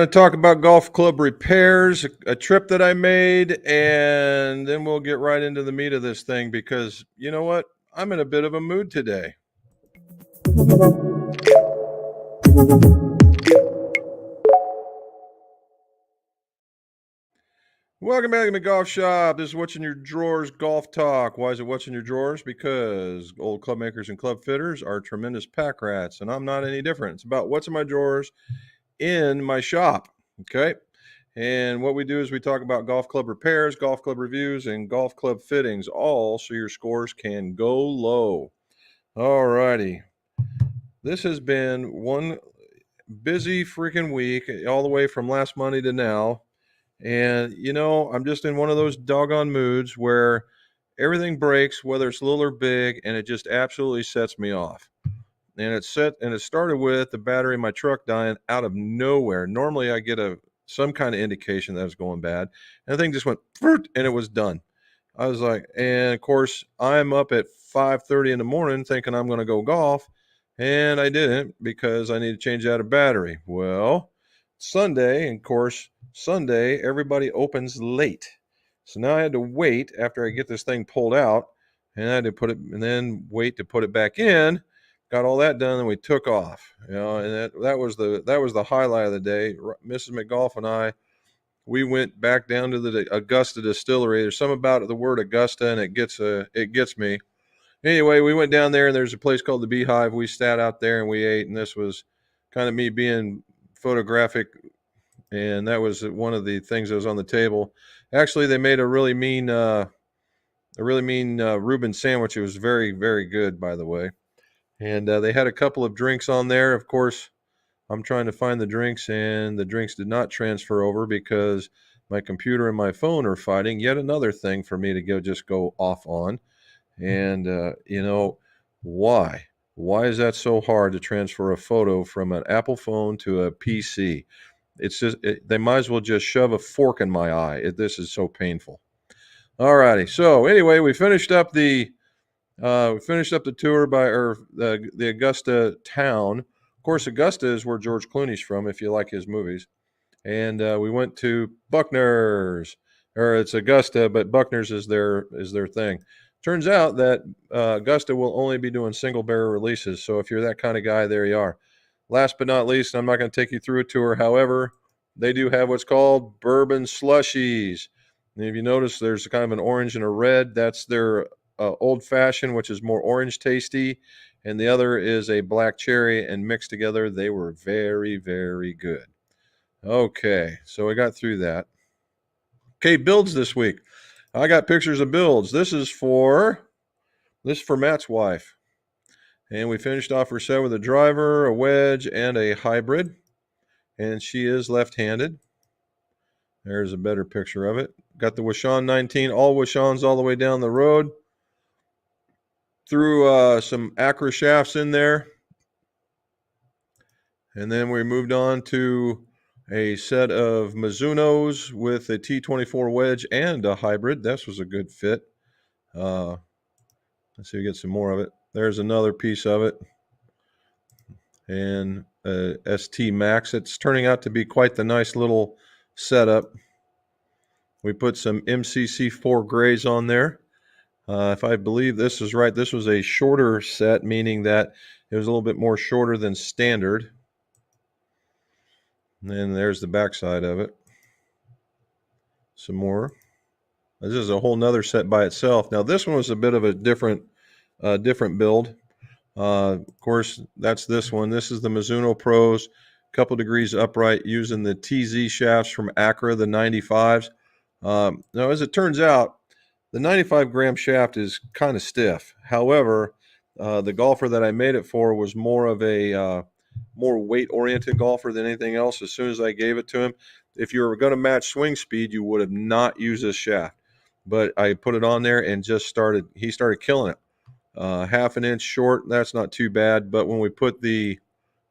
to talk about golf club repairs, a trip that I made, and then we'll get right into the meat of this thing because you know what? I'm in a bit of a mood today. Welcome back to the golf shop. This is What's in Your Drawers Golf Talk. Why is it What's in Your Drawers? Because old club makers and club fitters are tremendous pack rats, and I'm not any different. It's about what's in my drawers in my shop. Okay. And what we do is we talk about golf club repairs, golf club reviews, and golf club fittings, all so your scores can go low. All righty. This has been one busy freaking week, all the way from last Monday to now. And, I'm just in one of those doggone moods where everything breaks, whether it's little or big, and it just absolutely sets me off. And it started with the battery in my truck dying out of nowhere. Normally I get some kind of indication that it's going bad. And the thing just went and it was done. I was like, and of course I'm up at 5:30 in the morning thinking I'm going to go golf, and I didn't because I need to change out a battery. Well, Sunday, and of course, Sunday everybody opens late. So now I had to wait after I get this thing pulled out, and I had to put it and then wait to put it back in. Got all that done, and we took off. And that was the highlight of the day. Mrs. McGolf and I, we went back down to the Augusta distillery. There's something about the word Augusta, and it gets me. Anyway, we went down there, and there's a place called the Beehive. We sat out there and we ate, and this was kind of me being photographic, and that was one of the things that was on the table. Actually, they made a really mean Reuben sandwich. It was very, very good, by the way. And they had a couple of drinks on there. Of course, I'm trying to find the drinks, and the drinks did not transfer over because my computer and my phone are fighting. Yet another thing for me to just go off on. And, why? Why is that so hard to transfer a photo from an Apple phone to a PC? It's just, they might as well just shove a fork in my eye. This is so painful. All righty. So anyway, we finished up the tour or the Augusta town. Of course, Augusta is where George Clooney's from, if you like his movies. And we went to Buckner's, or it's Augusta, but Buckner's is their thing. Turns out that Augusta will only be doing single barrel releases. So if you're that kind of guy, there you are. Last but not least, I'm not going to take you through a tour. However, they do have what's called bourbon slushies. And if you notice, there's kind of an orange and a red. That's their old fashioned, which is more orange tasty, and the other is a black cherry, and mixed together they were very, very good. Okay, so I got through that. Okay, builds this week. I got pictures of builds. This is for Matt's wife, and we finished off her set with a driver, a wedge, and a hybrid, and she is left-handed. There's a better picture of it. Got the Washon 19, all Washons all the way down the road. Threw some Acra shafts in there. And then we moved on to a set of Mizunos with a T24 wedge and a hybrid. This was a good fit. Let's see if we get some more of it. There's another piece of it. And ST Max. It's turning out to be quite the nice little setup. We put some MCC4 grays on there. If I believe this is right, this was a shorter set, meaning that it was a little bit more shorter than standard. And then there's the backside of it. Some more. This is a whole nother set by itself. Now this one was a bit of a different build. Of course, that's this one. This is the Mizuno Pros, couple degrees upright, using the TZ shafts from Acra, the 95s. Now, as it turns out, the 95-gram shaft is kind of stiff. However, the golfer that I made it for was more of a more weight-oriented golfer than anything else. As soon as I gave it to him, if you were going to match swing speed, you would have not used this shaft. But I put it on there and he started killing it. Half an inch short, that's not too bad. But when we put the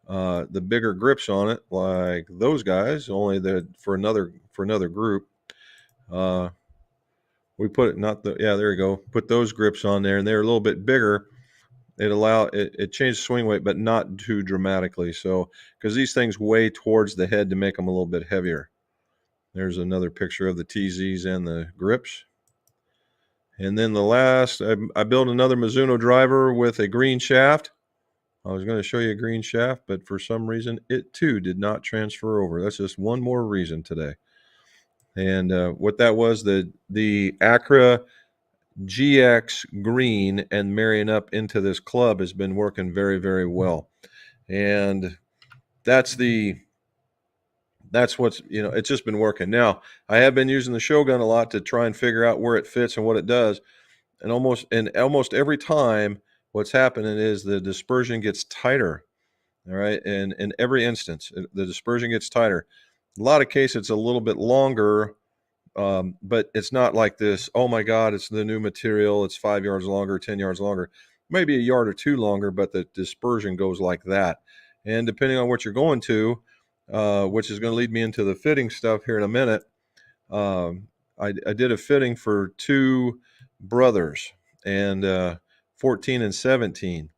bigger grips on it, like those guys, only for another group, we put it there you go. Put those grips on there, and they're a little bit bigger. it changed the swing weight, but not too dramatically. So, because these things weigh towards the head to make them a little bit heavier. There's another picture of the TZs and the grips. And then the last, I built another Mizuno driver with a green shaft. I was going to show you a green shaft, but for some reason, it too did not transfer over. That's just one more reason today. And what that was, the Acra GX green and marrying up into this club has been working very, very well. And that's what's, it's just been working. Now, I have been using the Shogun a lot to try and figure out where it fits and what it does. And almost every time what's happening is the dispersion gets tighter. All right. And in every instance, the dispersion gets tighter. A lot of cases, it's a little bit longer, but it's not like this, oh my God, it's the new material. It's 5 yards longer, 10 yards longer, maybe a yard or two longer, but the dispersion goes like that. And depending on what you're going to, which is going to lead me into the fitting stuff here in a minute. I did a fitting for two brothers, and 14 and 17,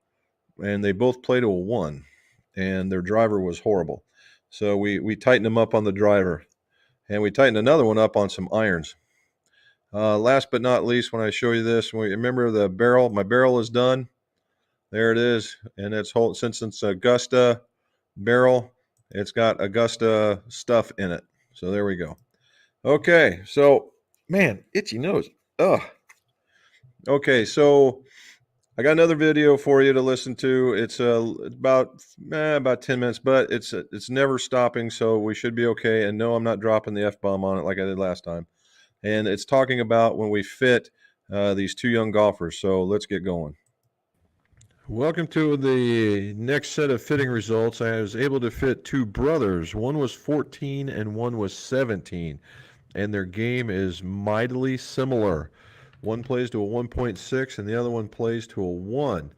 and they both played to a 1, and their driver was horrible. So we tightened them up on the driver, and we tightened another one up on some irons. Last but not least, when I show you this, remember the barrel, my barrel is done. There it is, and since it's Augusta barrel, it's got Augusta stuff in it. So there we go. Okay, so man, itchy nose. Ugh. Okay, so I got another video for you to listen to. It's about 10 minutes, but it's never stopping, so we should be okay. And no, I'm not dropping the F-bomb on it like I did last time. And it's talking about when we fit these two young golfers. So let's get going. Welcome to the next set of fitting results. I was able to fit two brothers. One was 14 and one was 17, and their game is mightily similar. One plays to a 1.6 and the other one plays to a 1.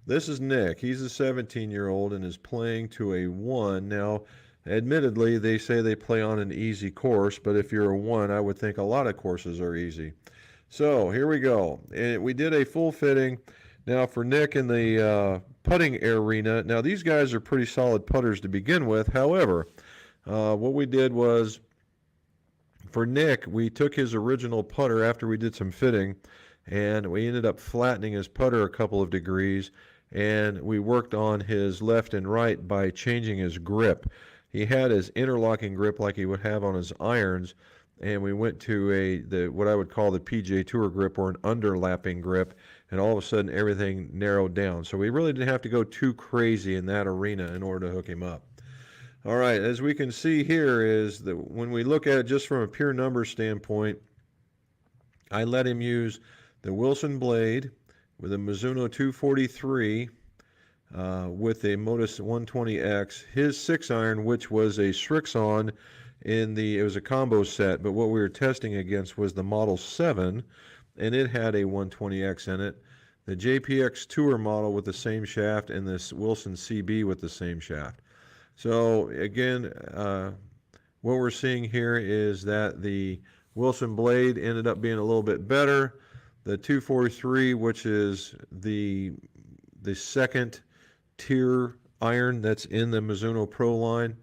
This is Nick. He's a 17-year-old and is playing to a 1. Now, admittedly, they say they play on an easy course, but if you're a 1, I would think a lot of courses are easy. So here we go. We did a full fitting. Now for Nick in the putting arena, now these guys are pretty solid putters to begin with. However, what we did was, for Nick, we took his original putter after we did some fitting, and we ended up flattening his putter a couple of degrees, and we worked on his left and right by changing his grip. He had his interlocking grip like he would have on his irons, and we went to what I would call the PGA Tour grip, or an underlapping grip, and all of a sudden everything narrowed down. So we really didn't have to go too crazy in that arena in order to hook him up. All right, as we can see here is that when we look at it just from a pure number standpoint, I let him use the Wilson blade with a Mizuno 243 with a Modus 120X, his 6-iron, which was a Srixon it was a combo set, but what we were testing against was the Model 7, and it had a 120X in it. The JPX Tour model with the same shaft, and this Wilson CB with the same shaft. So again, what we're seeing here is that the Wilson blade ended up being a little bit better. The 243, which is the second tier iron that's in the Mizuno Pro line,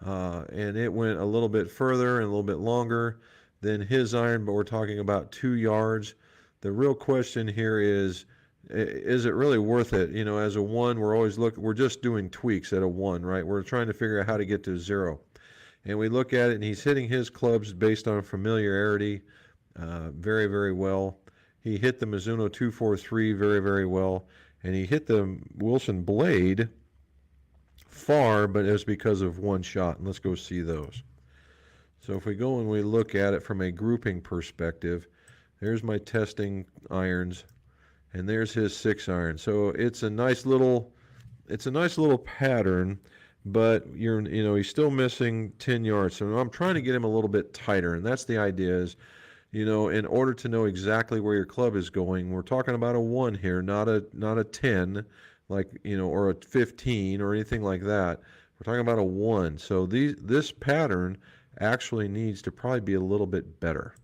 and it went a little bit further and a little bit longer than his iron, but we're talking about 2 yards. The real question here is it really worth it? You know, as a 1, we're just doing tweaks at a 1, right? We're trying to figure out how to get to 0. And we look at it, and he's hitting his clubs based on familiarity very, very well. He hit the Mizuno 243 very, very well, and he hit the Wilson blade far, but it was because of one shot. And let's go see those. So if we go and we look at it from a grouping perspective, there's my testing irons, and there's his 6-iron. So it's a nice little pattern, but he's still missing 10 yards. So I'm trying to get him a little bit tighter, and that's the idea is, in order to know exactly where your club is going, we're talking about a 1 here, not a 10, like, or a 15 or anything like that. We're talking about a 1. So this pattern actually needs to probably be a little bit better,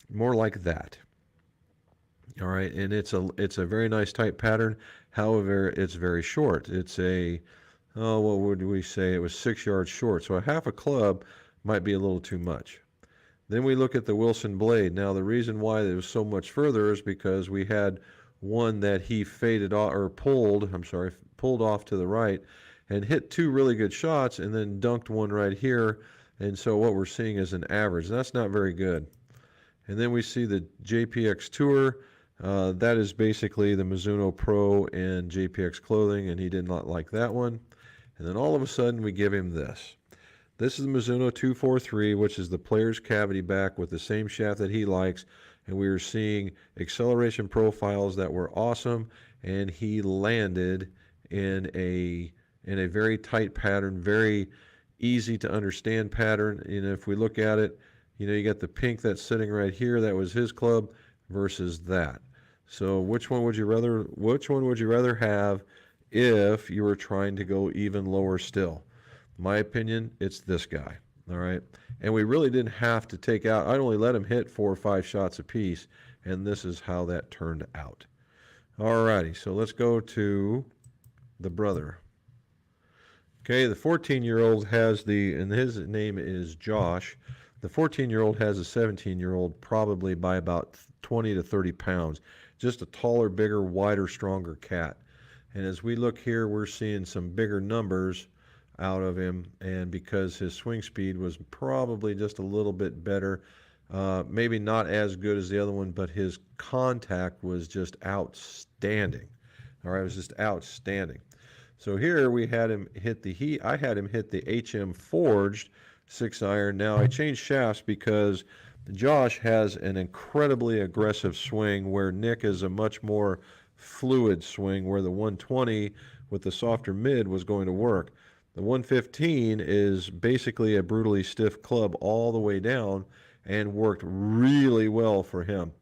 more like that. All right, and it's a very nice tight pattern. However, it's very short. It's a what would we say? It was 6 yards short. So a half a club might be a little too much. Then we look at the Wilson blade. Now the reason why it was so much further is because we had one that he faded off or pulled. I'm sorry, pulled off to the right, and hit two really good shots, and then dunked one right here. And so what we're seeing is an average. That's not very good. And then we see the JPX Tour. That is basically the Mizuno Pro and JPX clothing, and he did not like that one. And then all of a sudden we give him this. This is the Mizuno 243, which is the player's cavity back with the same shaft that he likes. And we were seeing acceleration profiles that were awesome, and he landed in a very tight pattern, very easy to understand pattern. And if we look at it, you got the pink that's sitting right here. That was his club versus that. So which one would you rather have if you were trying to go even lower still? In my opinion, it's this guy. All right. And we really didn't have to take out. I'd only let him hit 4 or 5 shots apiece, and this is how that turned out. All righty. So let's go to the brother. Okay, the 14-year-old has and his name is Josh. The 14-year-old has a 17-year-old probably by about 20 to 30 pounds. Just a taller, bigger, wider, stronger cat. And as we look here, we're seeing some bigger numbers out of him. And because his swing speed was probably just a little bit better, maybe not as good as the other one, but his contact was just outstanding. All right, it was just outstanding. So here we had him hit I had him hit the HM Forged 6-iron. Now I changed shafts because Josh has an incredibly aggressive swing where Nick is a much more fluid swing, where the 120 with the softer mid was going to work. The 115 is basically a brutally stiff club all the way down and worked really well for him.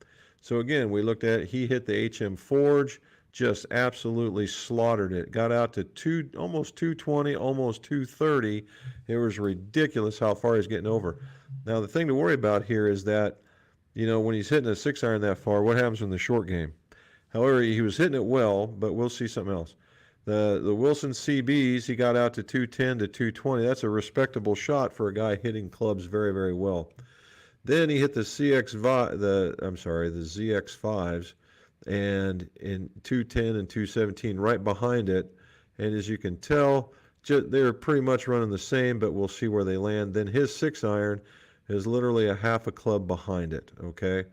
So again, we looked at it. He hit the HM Forge, just absolutely slaughtered it. Got out to almost 220, almost 230. It was ridiculous how far he's getting over. Now, the thing to worry about here is that, when he's hitting a 6-iron that far, what happens in the short game? However, he was hitting it well, but we'll see something else. The Wilson CBs, he got out to 210 to 220. That's a respectable shot for a guy hitting clubs very, very well. Then he hit the the ZX5s, and in 210 and 217 right behind it. And as you can tell, they're pretty much running the same, but we'll see where they land. Then his 6-iron is literally a half a club behind it, okay?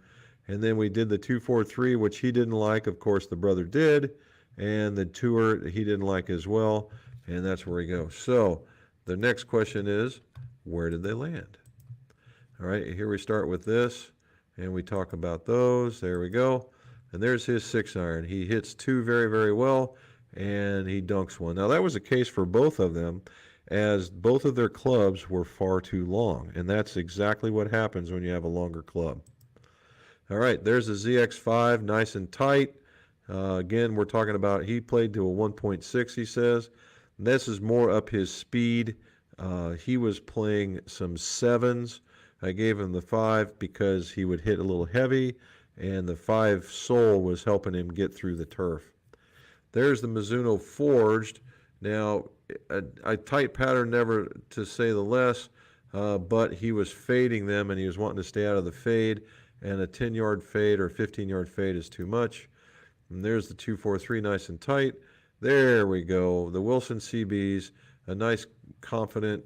And then we did the 243, which he didn't like. Of course, the brother did. And the Tour, he didn't like as well. And that's where we go. So the next question is, where did they land? All right, here we start with this, and we talk about those. There we go. And there's his 6-iron. He hits 2 very, very well, and he dunks 1. Now, that was the case for both of them, as both of their clubs were far too long. And that's exactly what happens when you have a longer club. All right, there's the ZX5, nice and tight. Again, we're talking about he played to a 1.6, he says. And this is more up his speed. He was playing some 7s. I gave him the 5 because he would hit a little heavy, and the 5 sole was helping him get through the turf. There's the Mizuno Forged. Now, a tight pattern, never to say the less, but he was fading them, and he was wanting to stay out of the fade, and a 10-yard fade or 15-yard fade is too much. And there's the 243, nice and tight. There we go. The Wilson CBs, a nice, confident,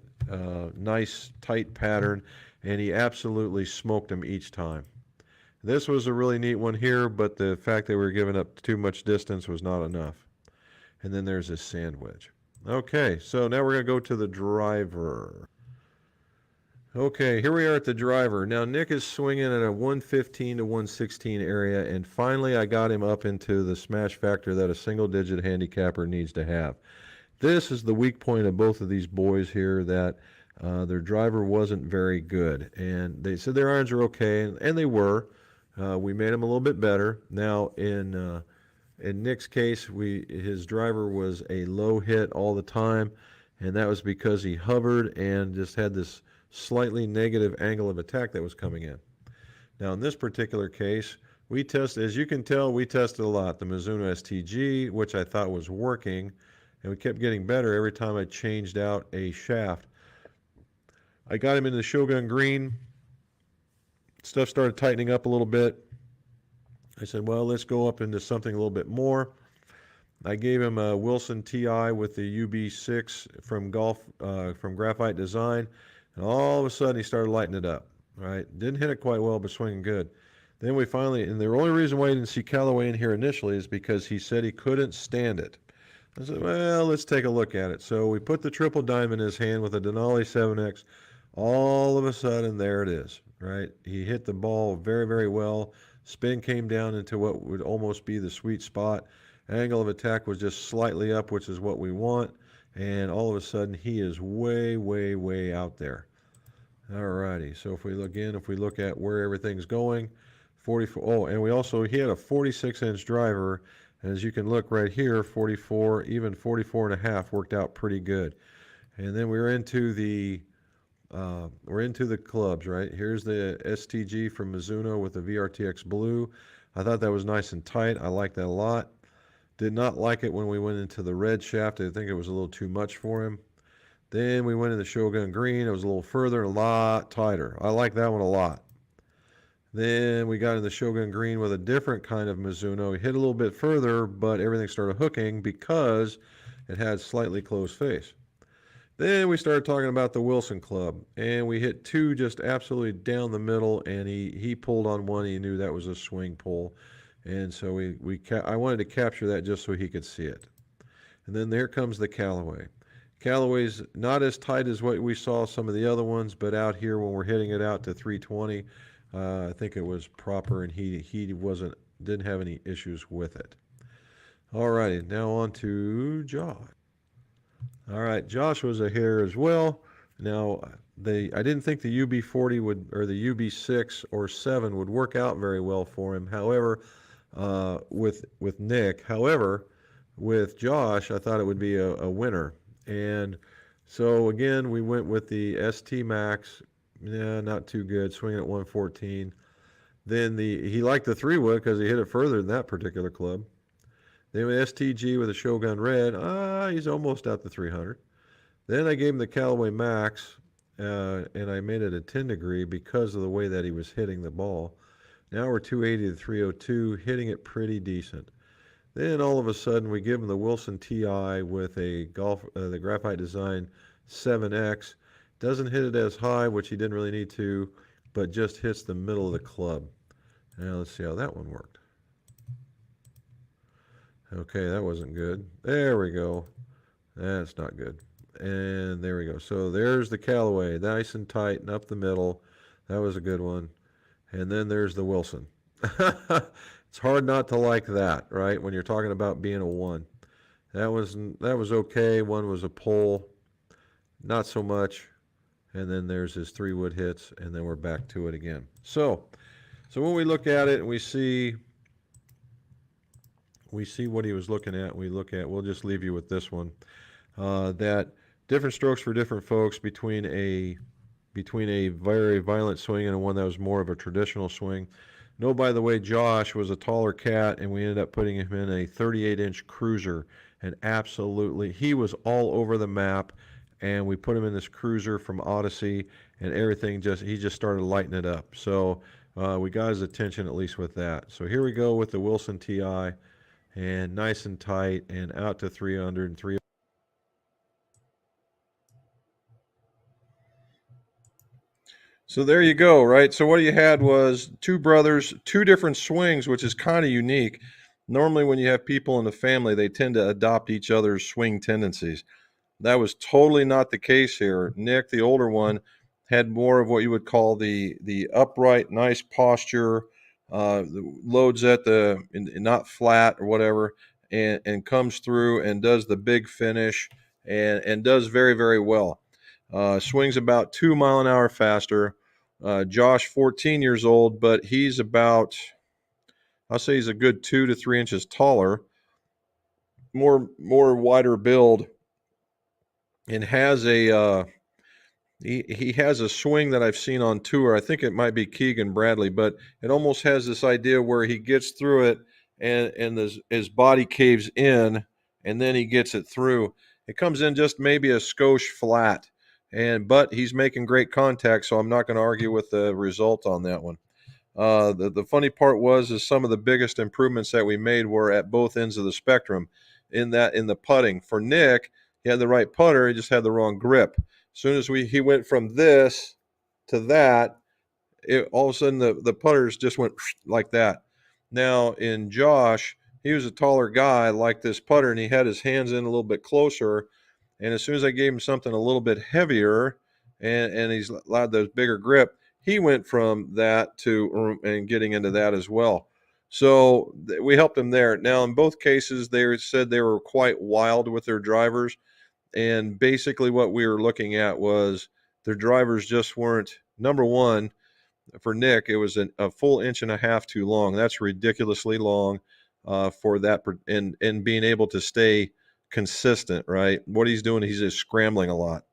nice, tight pattern, and he absolutely smoked them each time. This was a really neat one here, but the fact that we were giving up too much distance was not enough. And then there's this sandwich. Okay, so now we're going to go to the driver. Okay, here we are at the driver. Now, Nick is swinging at a 115 to 116 area, and finally I got him up into the smash factor that a single-digit handicapper needs to have. This is the weak point of both of these boys here, that their driver wasn't very good. And they said their irons are okay, and they were. We made them a little bit better. Now, in Nick's case, his driver was a low hit all the time, and that was because he hovered and just had this slightly negative angle of attack that was coming in. Now, in this particular case, We test, as you can tell, we tested a lot. The Mizuno STG, which I thought was working, and we kept getting better every time I changed out a shaft. I got him into the Shogun Green. Stuff started tightening up a little bit. I said, well, let's go up into something a little bit more. I gave him a Wilson TI with the UB6 from from Graphite Design, and all of a sudden he started lighting it up. Right, didn't hit it quite well, but swinging good. Then we finally, and the only reason why I didn't see Callaway in here initially is because he said he couldn't stand it. I said, well, let's take a look at it. So we put the triple diamond in his hand with a Denali 7X. All of a sudden, there it is, right? He hit the ball very, very well. Spin came down into what would almost be the sweet spot. Angle of attack was just slightly up, which is what we want. And all of a sudden, he is way, way, way out there. Alrighty, so if we look at where everything's going, 44. Oh, and he had a 46-inch driver, and as you can look right here, 44, even 44 and a half worked out pretty good. And then we're into the clubs, right? Here's the STG from Mizuno with the VRTX blue. I thought that was nice and tight. I like that a lot. Did not like it when we went into the red shaft. I think it was a little too much for him. Then we went into Shogun Green. It was a little further, a lot tighter. I like that one a lot. Then we got in the Shogun Green with a different kind of Mizuno. It hit a little bit further, but everything started hooking because it had slightly closed face. Then we started talking about the Wilson Club, and we hit two just absolutely down the middle, and he pulled on one. He knew that was a swing pull, and so I wanted to capture that just so he could see it. And then there comes the Callaway. Callaway's not as tight as what we saw some of the other ones, but out here when we're hitting it out to 320, I think it was proper, and he didn't have any issues with it. All righty, now on to Josh. All right, Josh was a hitter as well. Now, I didn't think the UB40 or the UB6 or 7 would work out very well for him. However, with Nick, however, with Josh, I thought it would be a winner. And so again, we went with the ST Max. Yeah, not too good, swinging at 114. Then he liked the 3-wood because he hit it further than that particular club. Then with STG with a Shogun Red, he's almost out to 300. Then I gave him the Callaway Max, and I made it a 10 degree because of the way that he was hitting the ball. Now we're 280 to 302, hitting it pretty decent. Then all of a sudden we give him the Wilson TI with the Graphite Design 7X. Doesn't hit it as high, which he didn't really need to, but just hits the middle of the club. Now let's see how that one worked. Okay, that wasn't good. There we go. That's not good. And there we go. So there's the Callaway, nice and tight and up the middle. That was a good one. And then there's the Wilson. It's hard not to like that, right? When you're talking about being a 1. That was okay. One was a pull, not so much. And then there's his 3-wood hits, and then we're back to it again. So when we look at it and we see what he was looking at, we'll just leave you with this one, that different strokes for different folks between a very violent swing and one that was more of a traditional swing. No, by the way, Josh was a taller cat, and we ended up putting him in a 38-inch cruiser, and absolutely, he was all over the map, and we put him in this cruiser from Odyssey, and everything he just started lighting it up. So we got his attention at least with that. So here we go with the Wilson TI, and nice and tight, and out to 300 and 300. So there you go, right? So what you had was two brothers, two different swings, which is kind of unique. Normally, when you have people in the family, they tend to adopt each other's swing tendencies. That was totally not the case here. Nick, the older one, had more of what you would call the upright, nice posture, loads at not flat or whatever, and comes through and does the big finish and does very, very well. Swings about 2 mile an hour faster. Josh, 14 years old, but he's about, I'll say he's a good 2 to 3 inches taller, more wider build, and has a he has a swing that I've seen on tour. I think it might be Keegan Bradley, but it almost has this idea where he gets through it and his body caves in and then he gets it through. It comes in just maybe a skosh flat, but he's making great contact, so I'm not going to argue with the result on that one. The funny part is some of the biggest improvements that we made were at both ends of the spectrum. In the putting for Nick, he had the right putter, he just had the wrong grip. As soon as he went from this to that, all of a sudden the putters just went like that. Now in Josh, he was a taller guy like this putter, and he had his hands in a little bit closer. And as soon as I gave him something a little bit heavier, and he's allowed those bigger grip, he went from that to and getting into that as well. So we helped him there. Now in both cases, they said they were quite wild with their drivers, and basically what we were looking at was their drivers just weren't, number one, for Nick, it was a full inch and a half too long. That's ridiculously long for that, and being able to stay consistent, right? What he's doing, he's just scrambling a lot.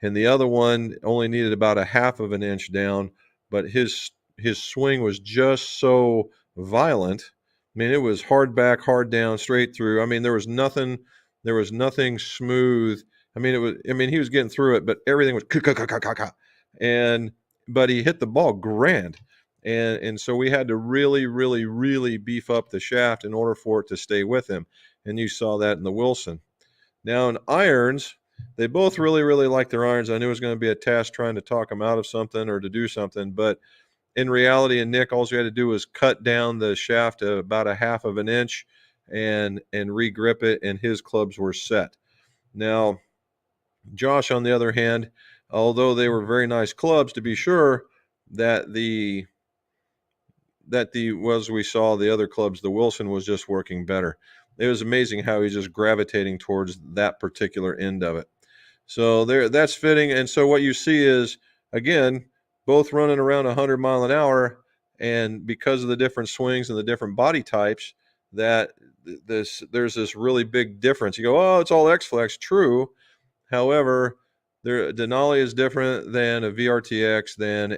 And the other one only needed about a half of an inch down, but his swing was just so violent. I mean, it was hard back, hard down, straight through. I mean, there was nothing smooth. I mean, he was getting through it, but everything was and but he hit the ball grand. And so we had to really, really, really beef up the shaft in order for it to stay with him. And you saw that in the Wilson. Now in irons, they both really, really like their irons. I knew it was going to be a task trying to talk them out of something or to do something, but in reality, and Nick, all you had to do was cut down the shaft to about a half of an inch and re-grip it, and his clubs were set. Now, Josh, on the other hand, although they were very nice clubs, to be sure, that as we saw the other clubs, the Wilson was just working better. It was amazing how he's just gravitating towards that particular end of it. So that's fitting. And so what you see is, again, both running around 100 mile an hour, and because of the different swings and the different body types, that there's this really big difference. You go, oh, it's all X-Flex. True. However, Denali is different than a VRTX, than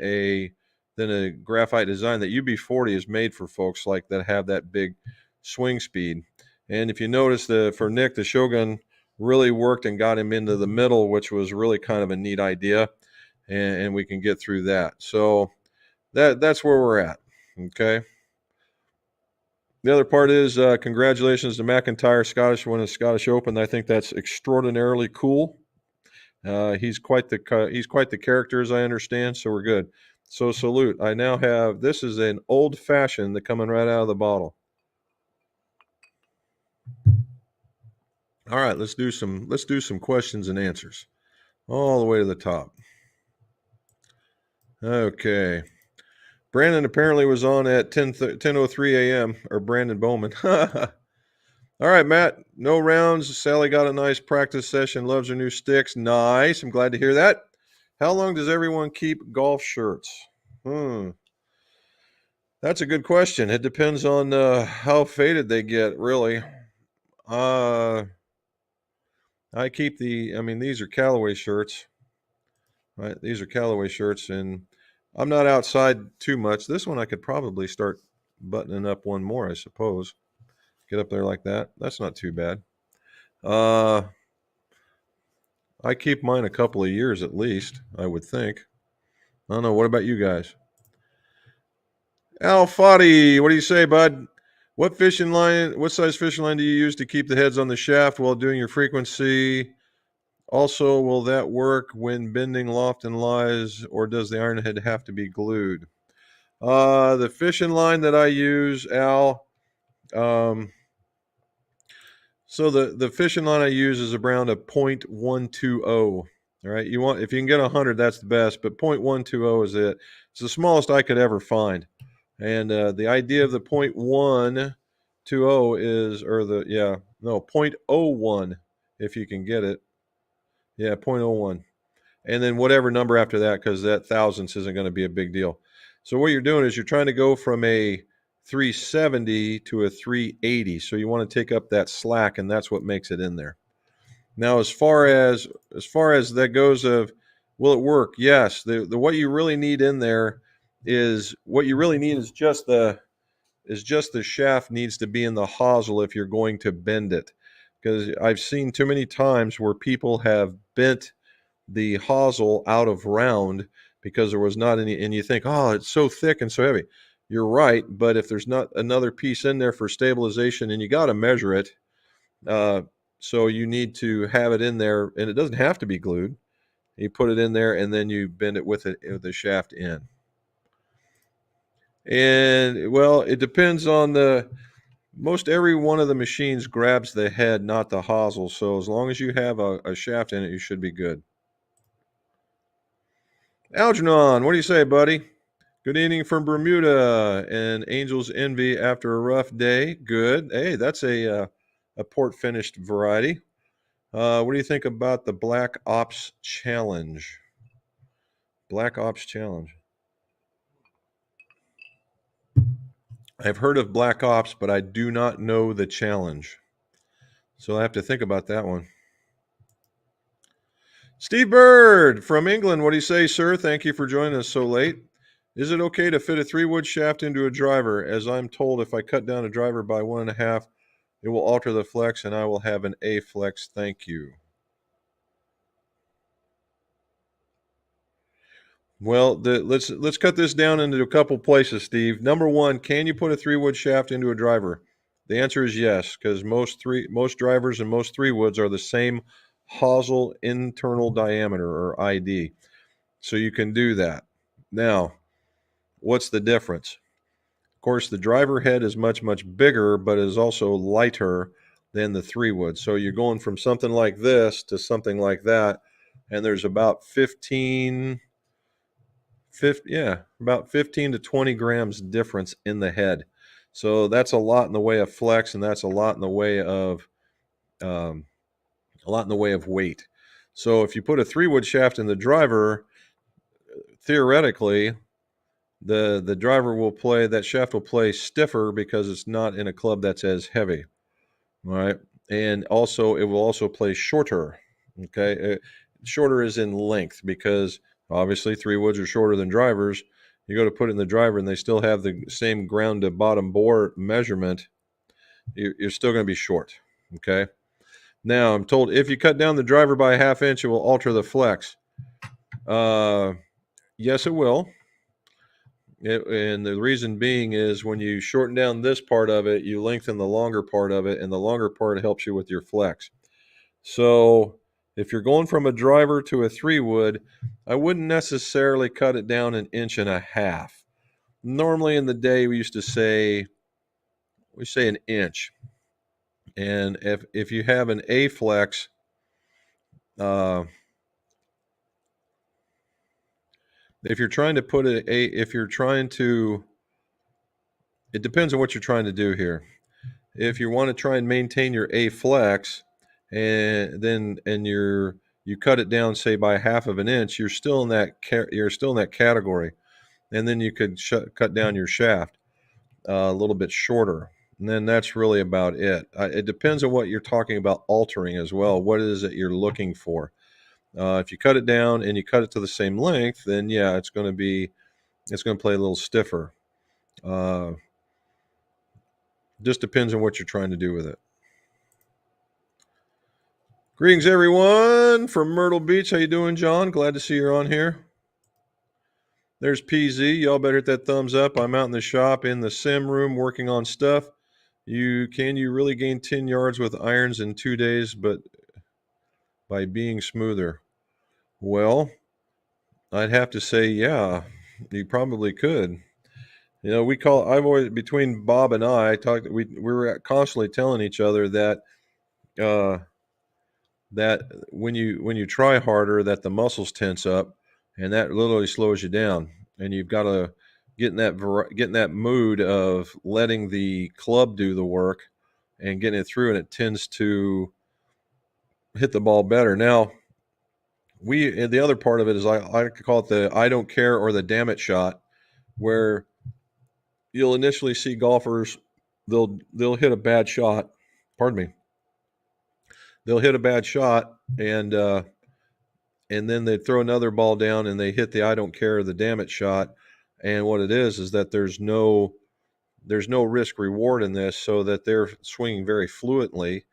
a graphite design. That UB40 is made for folks like that have that big swing speed. And if you notice, for Nick, the Shogun really worked and got him into the middle, which was really kind of a neat idea, and we can get through that. So that's where we're at. Okay. The other part is congratulations to McIntyre, Scottish winning the Scottish Open. I think that's extraordinarily cool. He's quite the character, as I understand. So we're good. So salute. I now have, this is an old fashioned that coming right out of the bottle. All right, let's do some questions and answers all the way to the top. Okay. Brandon apparently was on at 10:03 a.m. or Brandon Bowman. All right, Matt. No rounds. Sally got a nice practice session. Loves her new sticks. Nice. I'm glad to hear that. How long does everyone keep golf shirts? That's a good question. It depends on how faded they get, really. I keep these are Callaway shirts, right? These are Callaway shirts, and I'm not outside too much. This one I could probably start buttoning up one more, I suppose. Get up there like that. That's not too bad. I keep mine a couple of years at least, I would think. I don't know. What about you guys? Al Fadi, what do you say, bud? What size fishing line do you use to keep the heads on the shaft while doing your frequency? Also, will that work when bending loft and lies, or does the iron head have to be glued? The fishing line that I use, Al, so the fishing line I use is around a 0.120. All right, if you can get 100, that's the best, but 0.120 is it. It's the smallest I could ever find. And the idea of the 0.120 is, 0.01 if you can get it. Yeah, 0.01. And then whatever number after that, because that thousandths isn't going to be a big deal. So what you're doing is you're trying to go from a 370 to a 380. So you want to take up that slack, and that's what makes it in there. Now, as far as that goes of Will it work? Yes. The what you really need in there is what you really need is just the shaft needs to be in the hosel if you're going to bend it. Because I've seen too many times where people have bent the hosel out of round because there was not any, and you think, oh, it's so thick and so heavy. You're right, but if there's not another piece in there for stabilization, and you got to measure it, uh, so you need to have it in there, and it doesn't have to be glued. You put it in there, and then you bend it with the shaft in. And well, it depends on the most every one of the machines grabs the head, not the hosel. So as long as you have a shaft in it, you should be good. Algernon, what do you say, buddy? Good evening from Bermuda and Angel's Envy after a rough day. Good. Hey, that's a port finished variety. What do you think about the Black Ops Challenge? Black Ops Challenge. I've heard of Black Ops, but I do not know the challenge. So I have to think about that one. Steve Bird from England. What do you say, sir? Thank you for joining us so late. Is it okay to fit a 3-wood shaft into a driver? As I'm told, if I cut down a driver by 1.5, it will alter the flex and I will have an A flex. Thank you. Well, let's cut this down into a couple places, Steve. Number one, can you put a 3-wood shaft into a driver? The answer is yes, because most drivers and most 3-woods are the same hosel internal diameter or ID. So you can do that. Now, what's the difference? Of course, the driver head is much, much bigger, but is also lighter than the 3-wood. So you're going from something like this to something like that, and there's about 15 to 20 grams difference in the head. So that's a lot in the way of flex, and that's a lot in the way of weight. So if you put a 3-wood shaft in the driver, theoretically, the driver will play, that shaft will play stiffer because it's not in a club that's as heavy. All right. And also, it will also play shorter. Okay. Shorter is in length because obviously 3-woods are shorter than drivers. You go to put it in the driver and they still have the same ground to bottom bore measurement. You're still going to be short. Okay. Now, I'm told if you cut down the driver by a 1/2 inch, it will alter the flex. Yes, it will. And the reason being is when you shorten down this part of it, you lengthen the longer part of it, and the longer part helps you with your flex. So if you're going from a driver to a 3-wood, I wouldn't necessarily cut it down 1.5 inches. Normally in the day, we say an inch. And if you have an A flex, if you're trying to put it depends on what you're trying to do here. If you want to try and maintain your A flex, and you cut it down, say by 1/2 inch, you're still in that category, and then you could cut down your shaft a little bit shorter, and then that's really about it. It depends on what you're talking about altering as well. What is it you're looking for? If you cut it down and you cut it to the same length, then yeah, it's going to play a little stiffer. Just depends on what you're trying to do with it. Greetings, everyone from Myrtle Beach. How you doing, John? Glad to see you're on here. There's PZ. Y'all better hit that thumbs up. I'm out in the shop in the sim room working on stuff. You really gain 10 yards with irons in 2 days, but by being smoother? Well, I'd have to say, yeah, you probably could. You know, I've always, between Bob and I talked, we were constantly telling each other that, that when you try harder, that the muscles tense up, and that literally slows you down, and you've got to get in that mood of letting the club do the work and getting it through, and it tends to hit the ball better. Now, the other part of it is I call it the I don't care or the damn it shot, where you'll initially see golfers, they'll hit a bad shot. Pardon me. They'll hit a bad shot, and and then they throw another ball down and they hit the I don't care, the damn it shot. And what it is that there's no risk reward in this, so that they're swinging very fluidly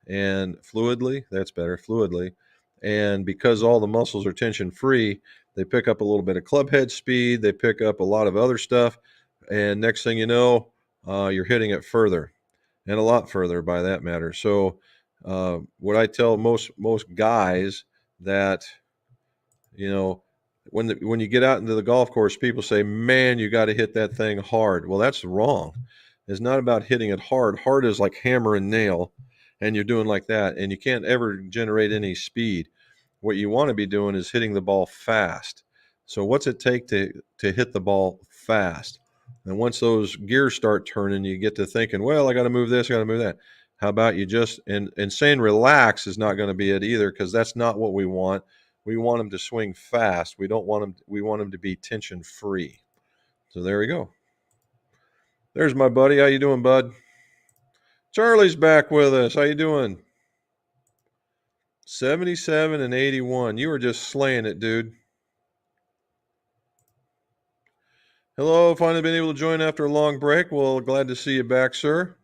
and fluidly. That's better, fluidly. And because all the muscles are tension free, they pick up a little bit of club head speed. They pick up a lot of other stuff. And next thing you know, you're hitting it further and a lot further by that matter. So, what I tell most guys that, you know, when you get out into the golf course, people say, "Man, you got to hit that thing hard." Well, that's wrong. It's not about hitting it hard. Hard is like hammer and nail, and you're doing like that, and you can't ever generate any speed. What you want to be doing is hitting the ball fast. So, what's it take to hit the ball fast? And once those gears start turning, you get to thinking, "Well, I got to move this, I got to move that." How about you just and saying relax is not going to be it either, because that's not what we want. We want them to swing fast. We don't want them. We want them to be tension free. So there we go. There's my buddy. How you doing, bud? Charlie's back with us. How you doing? 77 and 81. You were just slaying it, dude. Hello. Finally been able to join after a long break. Well, glad to see you back, sir.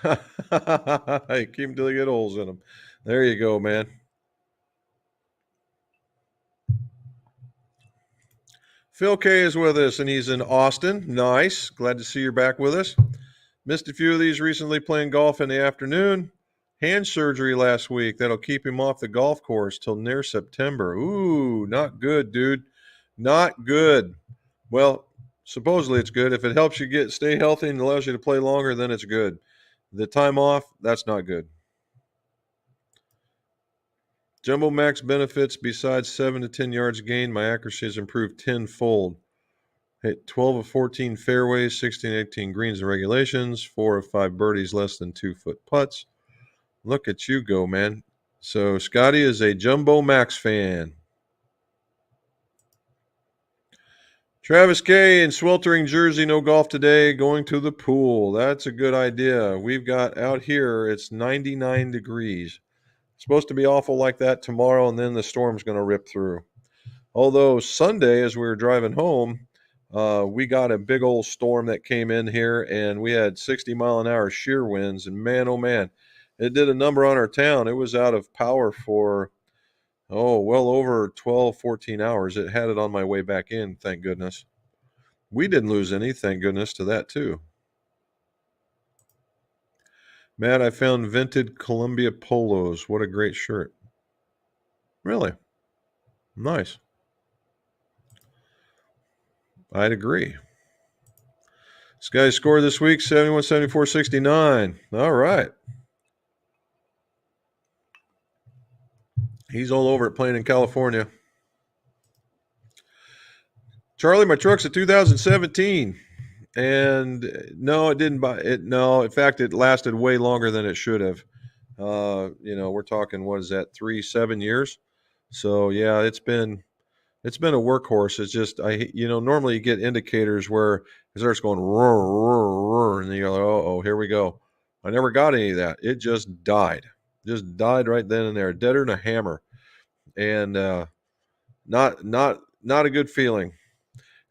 Hey, keep them till they get holes in them. There you go, man. Phil K is with us, and he's in Austin. Nice. Glad to see you're back with us. Missed a few of these recently playing golf in the afternoon. Hand surgery last week. That'll keep him off the golf course till near September. Ooh, not good, dude. Not good. Well, supposedly it's good. If it helps you stay healthy and allows you to play longer, then it's good. The time off, that's not good. Jumbo Max benefits besides 7 to 10 yards gained, my accuracy has improved tenfold. Hit 12 of 14 fairways, 16 18 greens and regulations, 4 of 5 birdies, less than 2-foot putts. Look at you go, man. So Scotty is a Jumbo Max fan. Travis K in sweltering Jersey, no golf today, going to the pool. That's a good idea. We've got out here, it's 99 degrees. It's supposed to be awful like that tomorrow, and then the storm's going to rip through. Although Sunday, as we were driving home, we got a big old storm that came in here, and we had 60-mile-an-hour shear winds. And man, oh man, it did a number on our town. It was out of power for, well over 12, 14 hours. It had it on my way back in, thank goodness. We didn't lose any, thank goodness to that, too. Matt, I found vintage Columbia polos. What a great shirt. Really? Nice. I'd agree. This guy's score this week, 71, 74, 69. All right. He's all over it playing in California. Charlie, my truck's a 2017. And no, it didn't buy it. No, in fact, it lasted way longer than it should have. We're talking, what is that, 7 years? So yeah, it's been a workhorse. It's just normally you get indicators where it starts going roar, roar, roar, and you're like, oh, here we go. I never got any of that. It just died. Just died right then and there, deader than a hammer, and not a good feeling.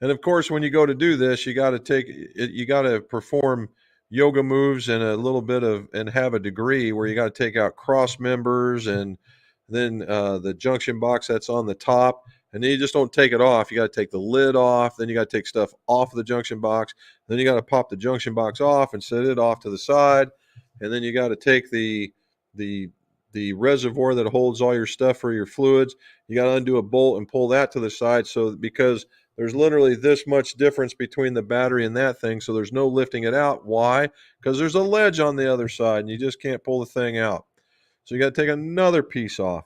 And of course, when you go to do this, you got to perform yoga moves and a little bit of and have a degree where you got to take out cross members and then the junction box that's on the top. And then you just don't take it off. You got to take the lid off. Then you got to take stuff off of the junction box. Then you got to pop the junction box off and set it off to the side. And then you got to take the reservoir that holds all your stuff for your fluids. You got to undo a bolt and pull that to the side. So because there's literally this much difference between the battery and that thing, so there's no lifting it out. Why? Because there's a ledge on the other side, and you just can't pull the thing out. So you got to take another piece off.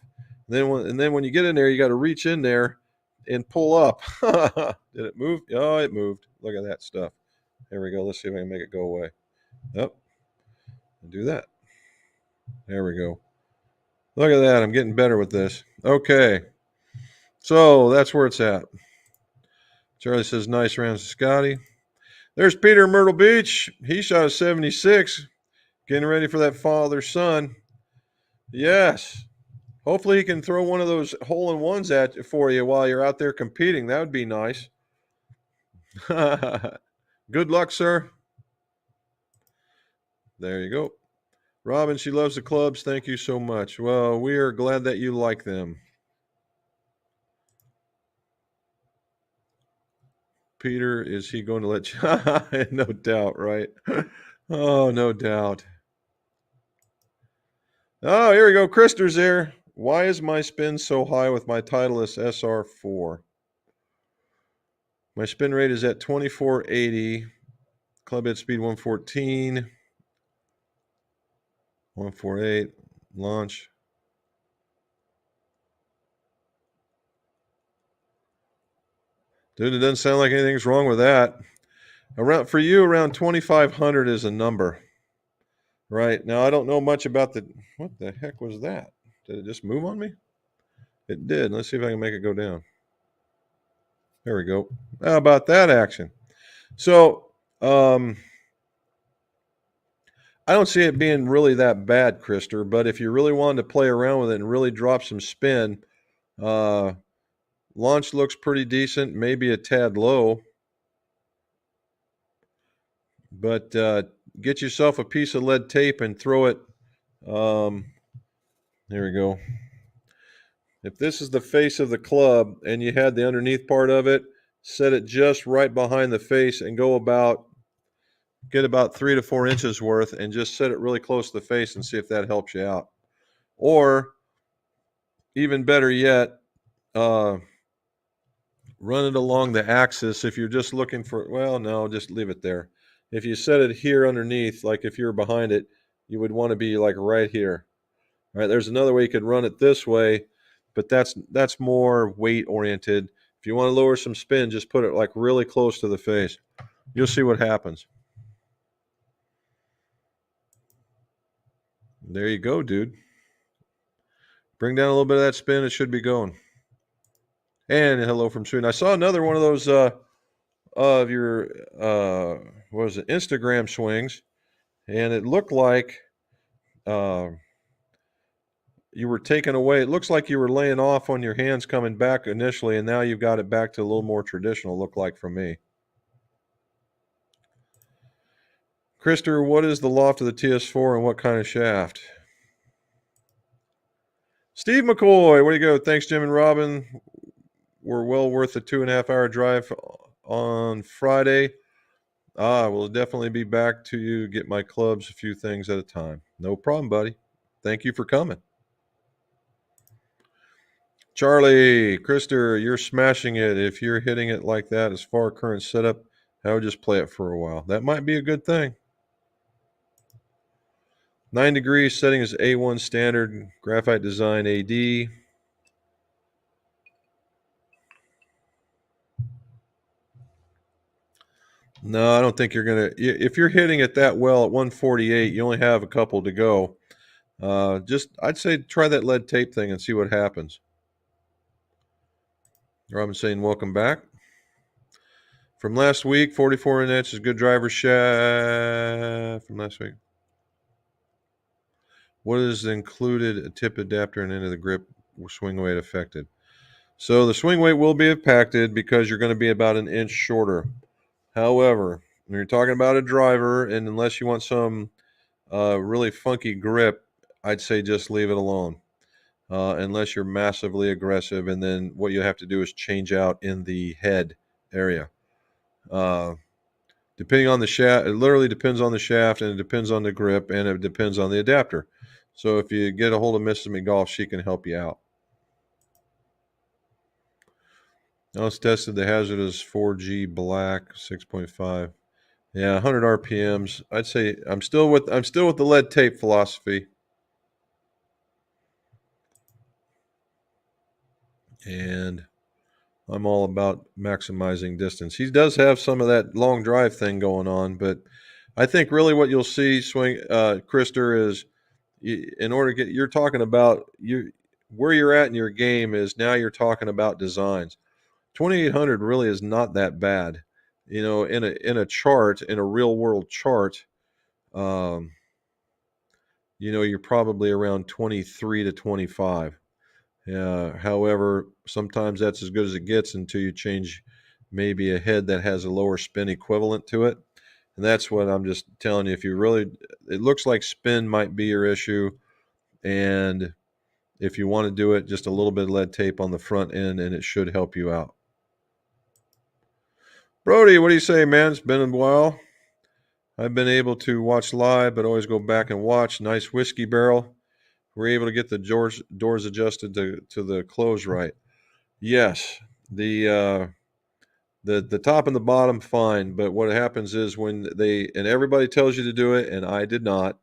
And then when you get in there, you got to reach in there and pull up. Did it move? Oh, it moved. Look at that stuff. There we go. Let's see if I can make it go away. Yep. Do that. There we go. Look at that. I'm getting better with this. Okay. So that's where it's at. Charlie says, nice rounds to Scotty. There's Peter in Myrtle Beach. He shot a 76. Getting ready for that father-son. Yes. Hopefully he can throw one of those hole-in-ones at for you while you're out there competing. That would be nice. Good luck, sir. There you go. Robin, she loves the clubs. Thank you so much. Well, we are glad that you like them. Peter, is he going to let you? No doubt, right? Oh, no doubt. Oh, here we go. Krister's there. Why is my spin so high with my Titleist SR4? My spin rate is at 2480. Club head speed 114. 148. Launch. Dude, it doesn't sound like anything's wrong with that. Around for you, around 2,500 is a number. Right. Now I don't know much about the what the heck was that? Did it just move on me? It did. Let's see if I can make it go down. There we go. How about that action? So I don't see it being really that bad, Krister, but if you really wanted to play around with it and really drop some spin, launch looks pretty decent, maybe a tad low. But get yourself a piece of lead tape and throw it. There we go. If this is the face of the club and you had the underneath part of it, set it just right behind the face and get about 3 to 4 inches worth and just set it really close to the face and see if that helps you out. Or even better yet, run it along the axis if you're just looking for, well, no, just leave it there. If you set it here underneath, like if you're behind it, you would want to be like right here. All right, there's another way you could run it this way, but that's more weight oriented. If you want to lower some spin, just put it like really close to the face. You'll see what happens. There you go, dude. Bring down a little bit of that spin. It should be going. And hello from Sweden. I saw another one of those of your what was it, Instagram swings, and it looked like uh, you were taken away. It looks like you were laying off on your hands coming back initially, and now you've got it back to a little more traditional. Look like for me. Krister, what is the loft of the TS4 and what kind of shaft? Steve McCoy, where do you go? Thanks, Jim and Robin. We're well worth a 2.5-hour drive on Friday. We'll definitely be back to you, get my clubs a few things at a time. No problem, buddy. Thank you for coming. Charlie, Krister, you're smashing it. If you're hitting it like that as far current setup, I would just play it for a while. That might be a good thing. 9 degrees, setting is A1 standard, graphite design AD. No, I don't think you're going to. If you're hitting it that well at 148, you only have a couple to go. I'd say try that lead tape thing and see what happens. Robin saying, welcome back. From last week, 44 inches, good driver shaft from last week. What is included? A tip adapter and end of the grip swing weight affected. So the swing weight will be impacted because you're going to be about an inch shorter. However, when you're talking about a driver, and unless you want some really funky grip, I'd say just leave it alone. Unless you're massively aggressive, and then what you have to do is change out in the head area. Depending on the shaft, it literally depends on the shaft, and it depends on the grip, and it depends on the adapter. So if you get a hold of Mrs. McGolf, she can help you out. Now it's tested. The hazard is 4G black, 6.5. Yeah, 100 RPMs. I'd say I'm still with the lead tape philosophy. And I'm all about maximizing distance. He does have some of that long drive thing going on, but I think really what you'll see, Krister, is in order to get, you're talking about where you're at in your game is now you're talking about designs. 2800 really is not that bad, in a chart, in a real world chart. you're probably around 23 to 25. However, sometimes that's as good as it gets until you change maybe a head that has a lower spin equivalent to it. And that's what I'm just telling you. If you really, it looks like spin might be your issue. And if you want to do it, just a little bit of lead tape on the front end and it should help you out. Brody, what do you say, man? It's been a while. I've been able to watch live, but always go back and watch. Nice whiskey barrel. We're able to get the doors adjusted to the close right. Yes, the top and the bottom fine, but what happens is when and everybody tells you to do it, and I did not.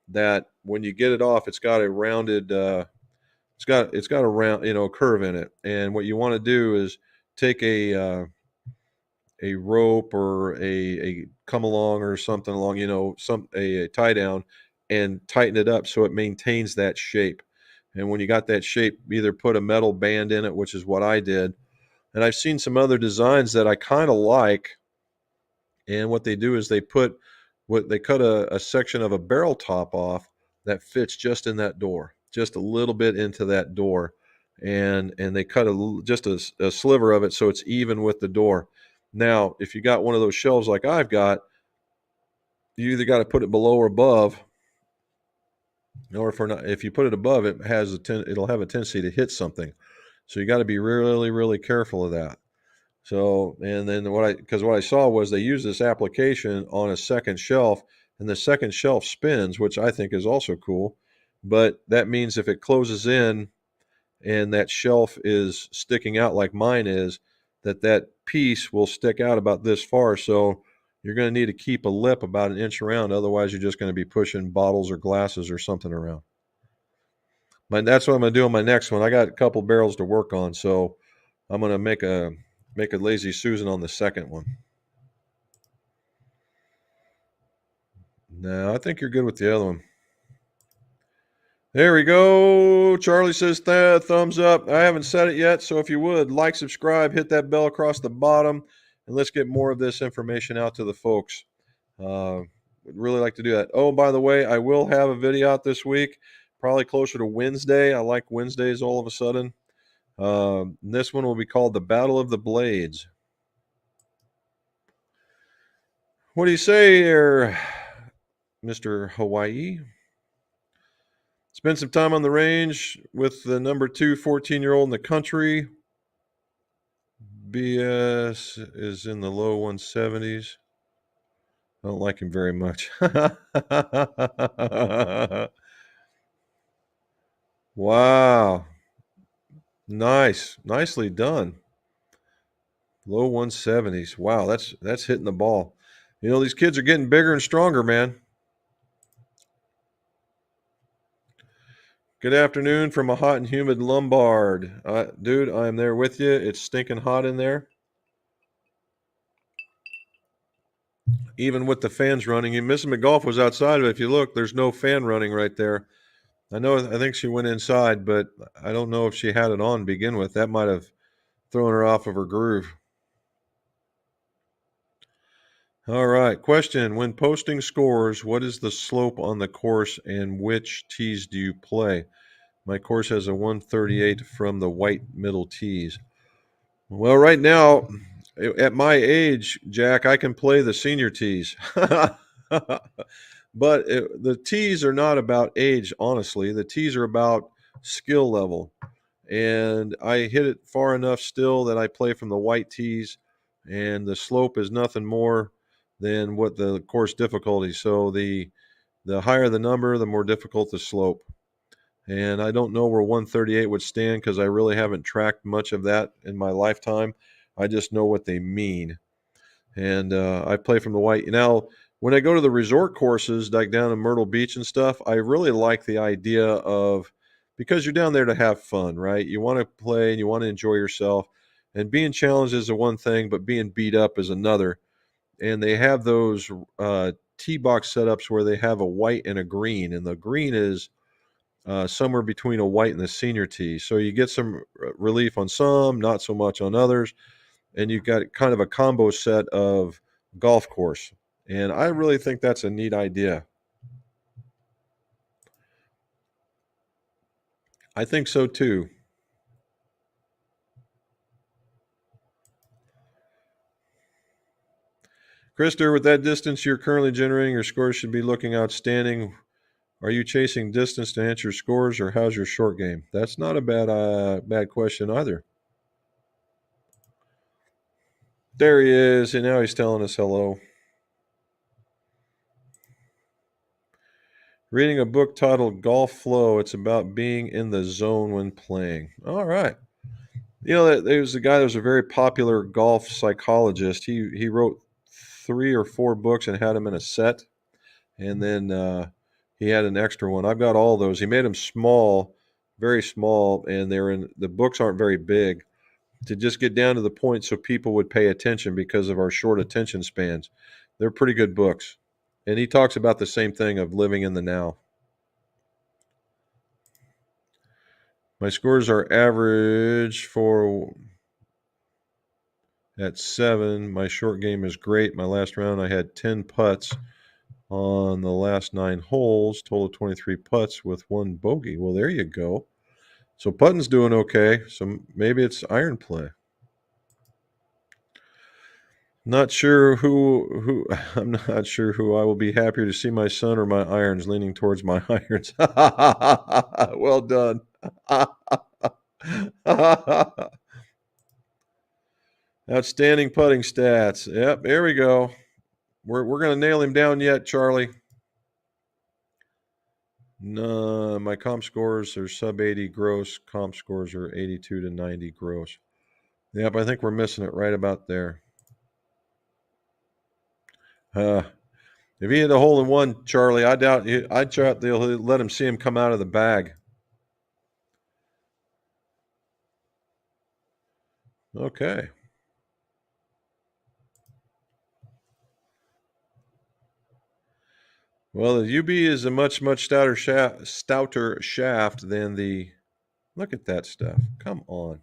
That when you get it off, it's got a rounded, it's got a round, curve in it, and what you want to do is take a rope or a come along or something along, a tie down, and tighten it up so it maintains that shape. And when you got that shape, either put a metal band in it, which is what I did. And I've seen some other designs that I kind of like. And what they do is they cut a section of a barrel top off that fits just in that door, just a little bit into that door. And they cut just a sliver of it so it's even with the door. Now, if you got one of those shelves like I've got, you either got to put it below or above, or if you put it above, it'll have a tendency to hit something. So you got to be really, really careful of that. So, and then because what I saw was they use this application on a second shelf, and the second shelf spins, which I think is also cool. But that means if it closes in and that shelf is sticking out like mine is, that piece will stick out about this far. So you're going to need to keep a lip about an inch around. Otherwise, you're just going to be pushing bottles or glasses or something around. But that's what I'm going to do on my next one. I got a couple barrels to work on, so I'm going to make a lazy Susan on the second one. No, I think you're good with the other one. There we go. Charlie says thumbs up. I haven't said it yet, so if you would, like, subscribe, hit that bell across the bottom, and let's get more of this information out to the folks. Would really like to do that. Oh, by the way, I will have a video out this week, probably closer to Wednesday. I like Wednesdays all of a sudden. This one will be called The Battle of the Blades. What do you say here, Mr. Hawaii? Spent some time on the range with the number 2 14-year-old in the country. BS is in the low 170s. I don't like him very much. Wow. Nice. Nicely done. Low 170s. Wow, that's hitting the ball. These kids are getting bigger and stronger, man. Good afternoon from a hot and humid Lombard. Dude, I'm there with you. It's stinking hot in there. Even with the fans running. Mrs. McGolf was outside, but if you look, there's no fan running right there. I think she went inside, but I don't know if she had it on to begin with. That might have thrown her off of her groove. All right. Question. When posting scores, what is the slope on the course and which tees do you play? My course has a 138 from the white middle tees. Well, right now, at my age, Jack, I can play the senior tees. But the tees are not about age, honestly. The tees are about skill level. And I hit it far enough still that I play from the white tees, and the slope is nothing more than what the course difficulty. So the higher the number, the more difficult the slope. And I don't know where 138 would stand because I really haven't tracked much of that in my lifetime. I just know what they mean. And I play from the white. Now, when I go to the resort courses, like down in Myrtle Beach and stuff, I really like the idea of, because you're down there to have fun, right? You want to play and you want to enjoy yourself. And being challenged is the one thing, but being beat up is another. And they have those tee box setups where they have a white and a green, and the green is somewhere between a white and the senior tee. So you get some relief on some, not so much on others. And you've got kind of a combo set of golf course. And I really think that's a neat idea. I think so too. Krister, with that distance you're currently generating, your scores should be looking outstanding. Are you chasing distance to enhance your scores, or how's your short game? That's not a bad question either. There he is, and now he's telling us hello. Reading a book titled Golf Flow. It's about being in the zone when playing. All right. You know, there was a guy that was a very popular golf psychologist. He wrote 3 or 4 books and had them in a set, and then he had an extra one. I've got all those. He made them small, very small, and the books aren't very big to just get down to the point so people would pay attention because of our short attention spans. They're pretty good books, and he talks about the same thing of living in the now. My scores are average for at 7. My short game is great. My last round, I had 10 putts on the last 9 holes, total 23 putts with 1 bogey. Well, there you go. So putting's doing okay. So maybe it's iron play. Not sure who I'm not sure who I will be happier to see, my son or my irons. Leaning towards my irons. Well done. Outstanding putting stats. Yep, there we go. We're gonna nail him down yet, Charlie. No, my comp scores are sub 80 gross. Comp scores are 82 to 90 gross. Yep, I think we're missing it right about there. If he hit a hole in one, Charlie, I doubt they'll let him see him come out of the bag. Okay. Well, the UB is a much stouter shaft than the. Look at that stuff. Come on.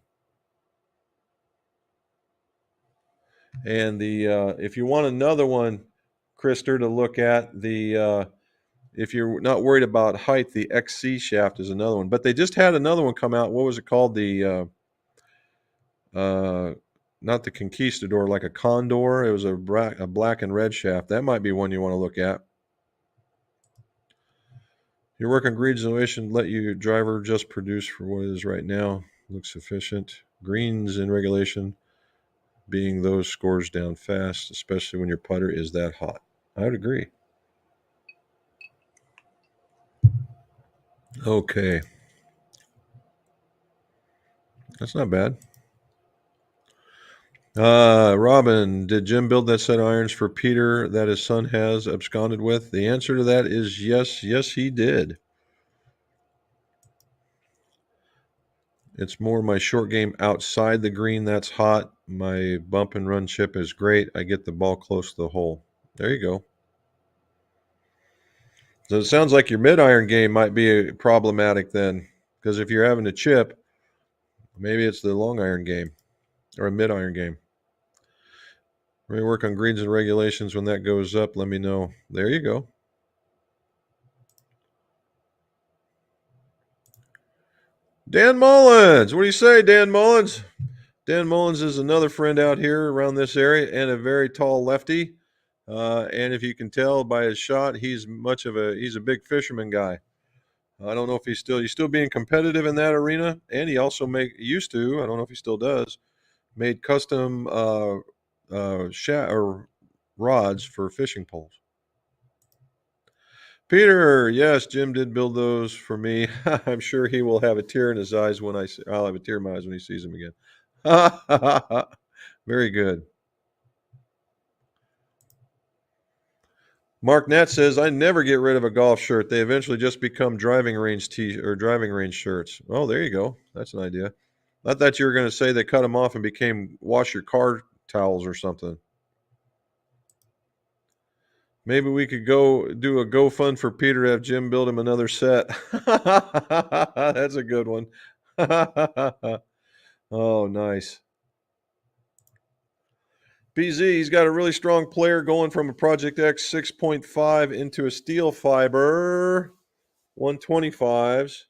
And the if you want another one, Krister, to look at the if you're not worried about height, the XC shaft is another one. But they just had another one come out. What was it called? The not the Conquistador, like a Condor. It was a black and red shaft. That might be one you want to look at. Your work on greens innovation let your driver just produce for what it is right now. Looks efficient. Greens in regulation, being those scores down fast, especially when your putter is that hot. I would agree. Okay. That's not bad. Robin, did Jim build that set of irons for Peter that his son has absconded with? The answer to that is yes. Yes, he did. It's more my short game outside the green that's hot. My bump and run chip is great. I get the ball close to the hole. There you go. So it sounds like your mid iron game might be problematic then, because if you're having a chip, maybe it's the long iron game or a mid iron game. We're going to work on greens and regulations. When that goes up, let me know. There you go. Dan Mullins. What do you say, Dan Mullins? Dan Mullins is another friend out here around this area and a very tall lefty. And if you can tell by his shot, he's a big fisherman guy. I don't know if he's still being competitive in that arena, and he also used to. I don't know if he still does. Made custom or rods for fishing poles. Peter, yes, Jim did build those for me. I'm sure he will have a tear in his eyes I'll have a tear in my eyes when he sees them again. Very good. Mark Nat says, I never get rid of a golf shirt. They eventually just become driving range driving range shirts. Oh, there you go. That's an idea. I thought you were going to say they cut them off and became wash your car towels or something. Maybe we could go do a GoFund for Peter to have Jim build him another set. That's a good one. Oh, nice. BZ, he's got a really strong player going from a Project X 6.5 into a steel fiber 125s.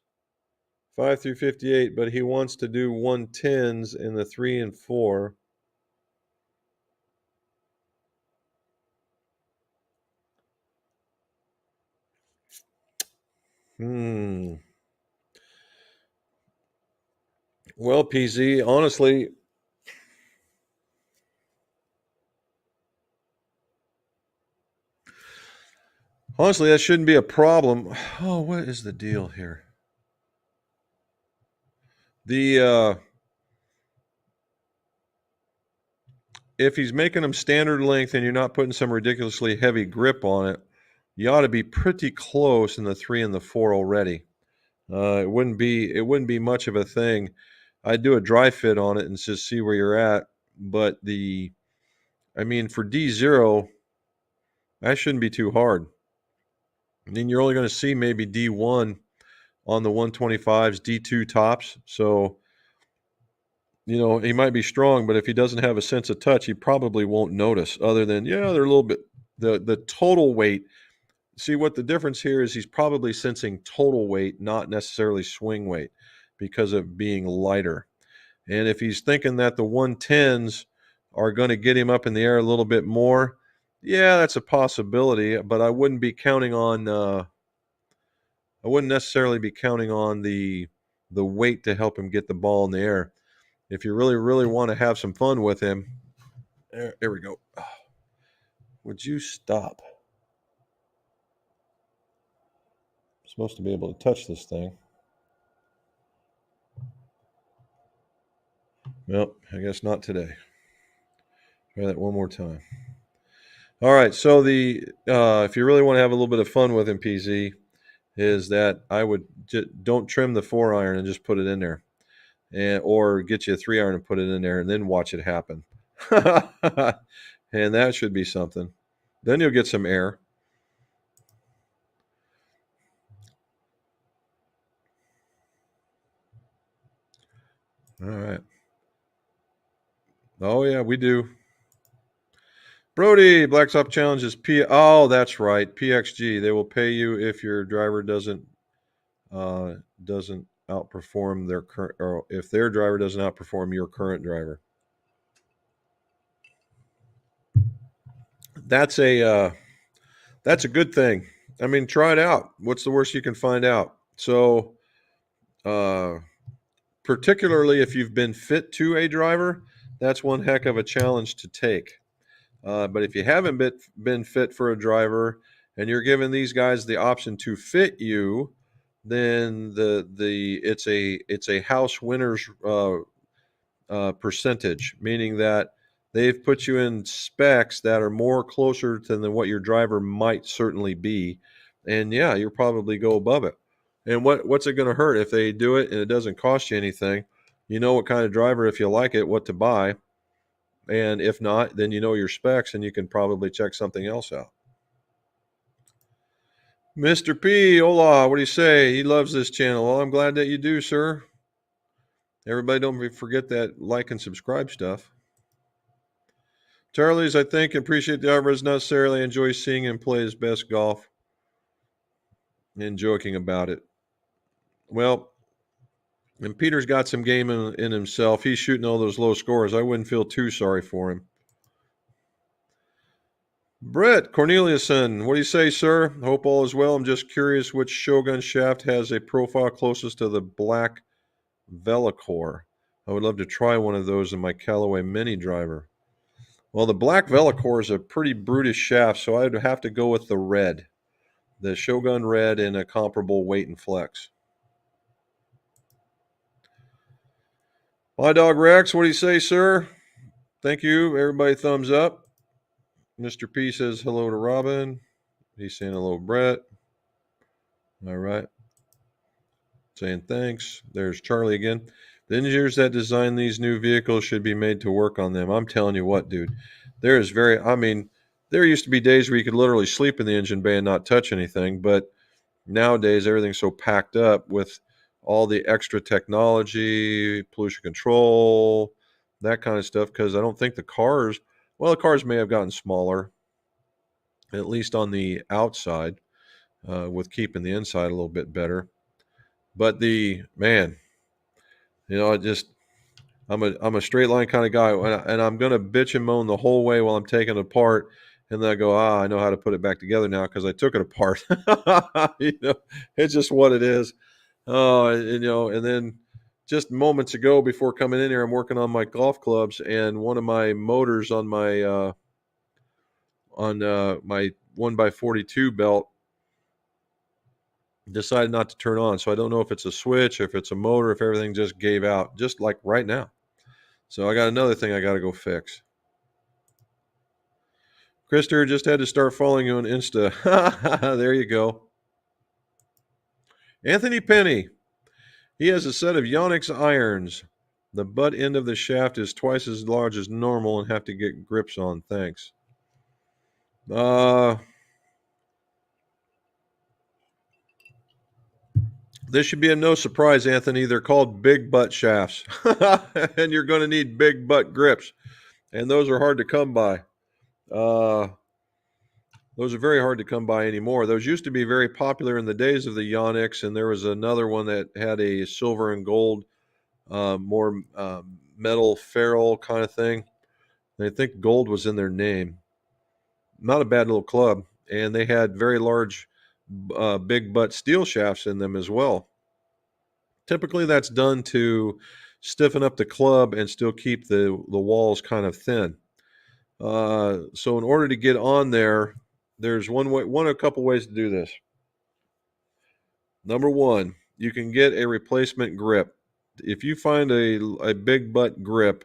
5 through 58, but he wants to do 110s in the 3 and 4. Well, PZ, honestly, that shouldn't be a problem. Oh, what is the deal here? The if he's making them standard length and you're not putting some ridiculously heavy grip on it, you ought to be pretty close in the 3 and the 4 already. It wouldn't be much of a thing. I'd do a dry fit on it and just see where you're at. But for D0, that shouldn't be too hard. And then you're only going to see maybe D1 on the 125s, D2 tops. So, he might be strong, but if he doesn't have a sense of touch, he probably won't notice, other than, they're a little bit, the total weight. See, what the difference here is, he's probably sensing total weight, not necessarily swing weight, because of being lighter. And if he's thinking that the 110s are going to get him up in the air a little bit more, yeah, that's a possibility, but I wouldn't necessarily be counting on the weight to help him get the ball in the air. If you really, really want to have some fun with him, there we go. Would you stop? I'm supposed to be able to touch this thing. Well, I guess not today. Try that one more time. All right. So if you really want to have a little bit of fun with him, PZ, is that I would don't trim the 4-iron and just put it in there, or get you a 3-iron and put it in there, and then watch it happen. And that should be something. Then you'll get some air. All right. Oh yeah, we do. Brody, Blacktop Challenge is P. Oh, that's right, PXG. They will pay you if your driver doesn't outperform their current, or if their driver doesn't outperform your current driver. That's a good thing. Try it out. What's the worst you can find out? So, particularly if you've been fit to a driver, that's one heck of a challenge to take. But if you haven't been fit for a driver and you're giving these guys the option to fit you, then it's a house winners percentage, meaning that they've put you in specs that are more closer to than what your driver might certainly be, and yeah, you'll probably go above it. And what's it going to hurt if they do it and it doesn't cost you anything? You know what kind of driver, if you like it, what to buy. And if not, then you know your specs and you can probably check something else out. Mr. P, hola, what do you say? He loves this channel. Well, I'm glad that you do, sir. Everybody don't forget that like and subscribe stuff. Charlie's, I think, appreciate the Alvarez necessarily enjoy seeing him play his best golf and joking about it. Well, and Peter's got some game in himself. He's shooting all those low scores. I wouldn't feel too sorry for him. Brett Corneliuson, what do you say, sir? Hope all is well. I'm just curious which Shogun shaft has a profile closest to the black Velocore. I would love to try one of those in my Callaway Mini driver. Well, the black Velocore is a pretty brutish shaft, so I'd have to go with the red. The Shogun red in a comparable weight and flex. My dog Rex, what do you say, sir? Thank you. Everybody thumbs up. Mr. P says hello to Robin. He's saying hello, Brett. All right. Saying thanks. There's Charlie again. The engineers that design these new vehicles should be made to work on them. I'm telling you what, dude. There used to be days where you could literally sleep in the engine bay and not touch anything, but nowadays everything's so packed up with all the extra technology, pollution control, that kind of stuff, because I don't think the cars may have gotten smaller, at least on the outside, with keeping the inside a little bit better. But the man, I just I'm a straight line kind of guy, and I'm gonna bitch and moan the whole way while I'm taking it apart, and then I go, I know how to put it back together now because I took it apart. It's just what it is. Oh, and then just moments ago before coming in here, I'm working on my golf clubs, and one of my motors on my 1x42 belt decided not to turn on. So I don't know if it's a switch, if it's a motor, if everything just gave out, just like right now. So I got another thing I got to go fix. Krister just had to start following you on Insta. There you go. Anthony Penny. He has a set of Yonex irons. The butt end of the shaft is twice as large as normal and have to get grips on. Thanks. This should be a no surprise, Anthony. They're called big butt shafts. And you're going to need big butt grips. And those are hard to come by. Those are very hard to come by anymore. Those used to be very popular in the days of the Yonex, and there was another one that had a silver and gold, more metal ferrule kind of thing. I think gold was in their name. Not a bad little club, and they had very large, big butt steel shafts in them as well. Typically, that's done to stiffen up the club and still keep the walls kind of thin. So in order to get on there, there's a couple ways to do this. Number one, you can get a replacement grip. If you find a big butt grip,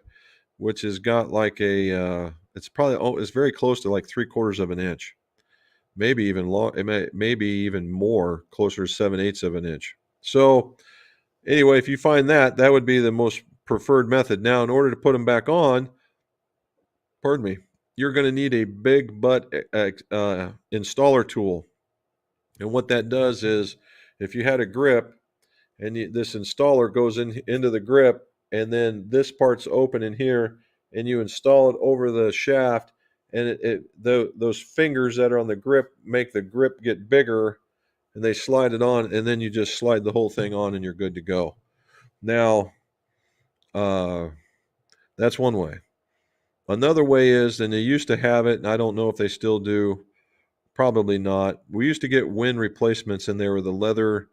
which has got like it's very close to like 3/4 of an inch, maybe even long, maybe even more, closer to 7/8 of an inch. So anyway, if you find that would be the most preferred method. Now, in order to put them back on, pardon me, you're going to need a big butt installer tool. And what that does is, if you had a grip and this installer goes into the grip, and then this part's open in here, and you install it over the shaft, and those fingers that are on the grip make the grip get bigger, and they slide it on, and then you just slide the whole thing on, and you're good to go. Now, that's one way. Another way is, and they used to have it, and I don't know if they still do. Probably not. We used to get wind replacements, and they were the leather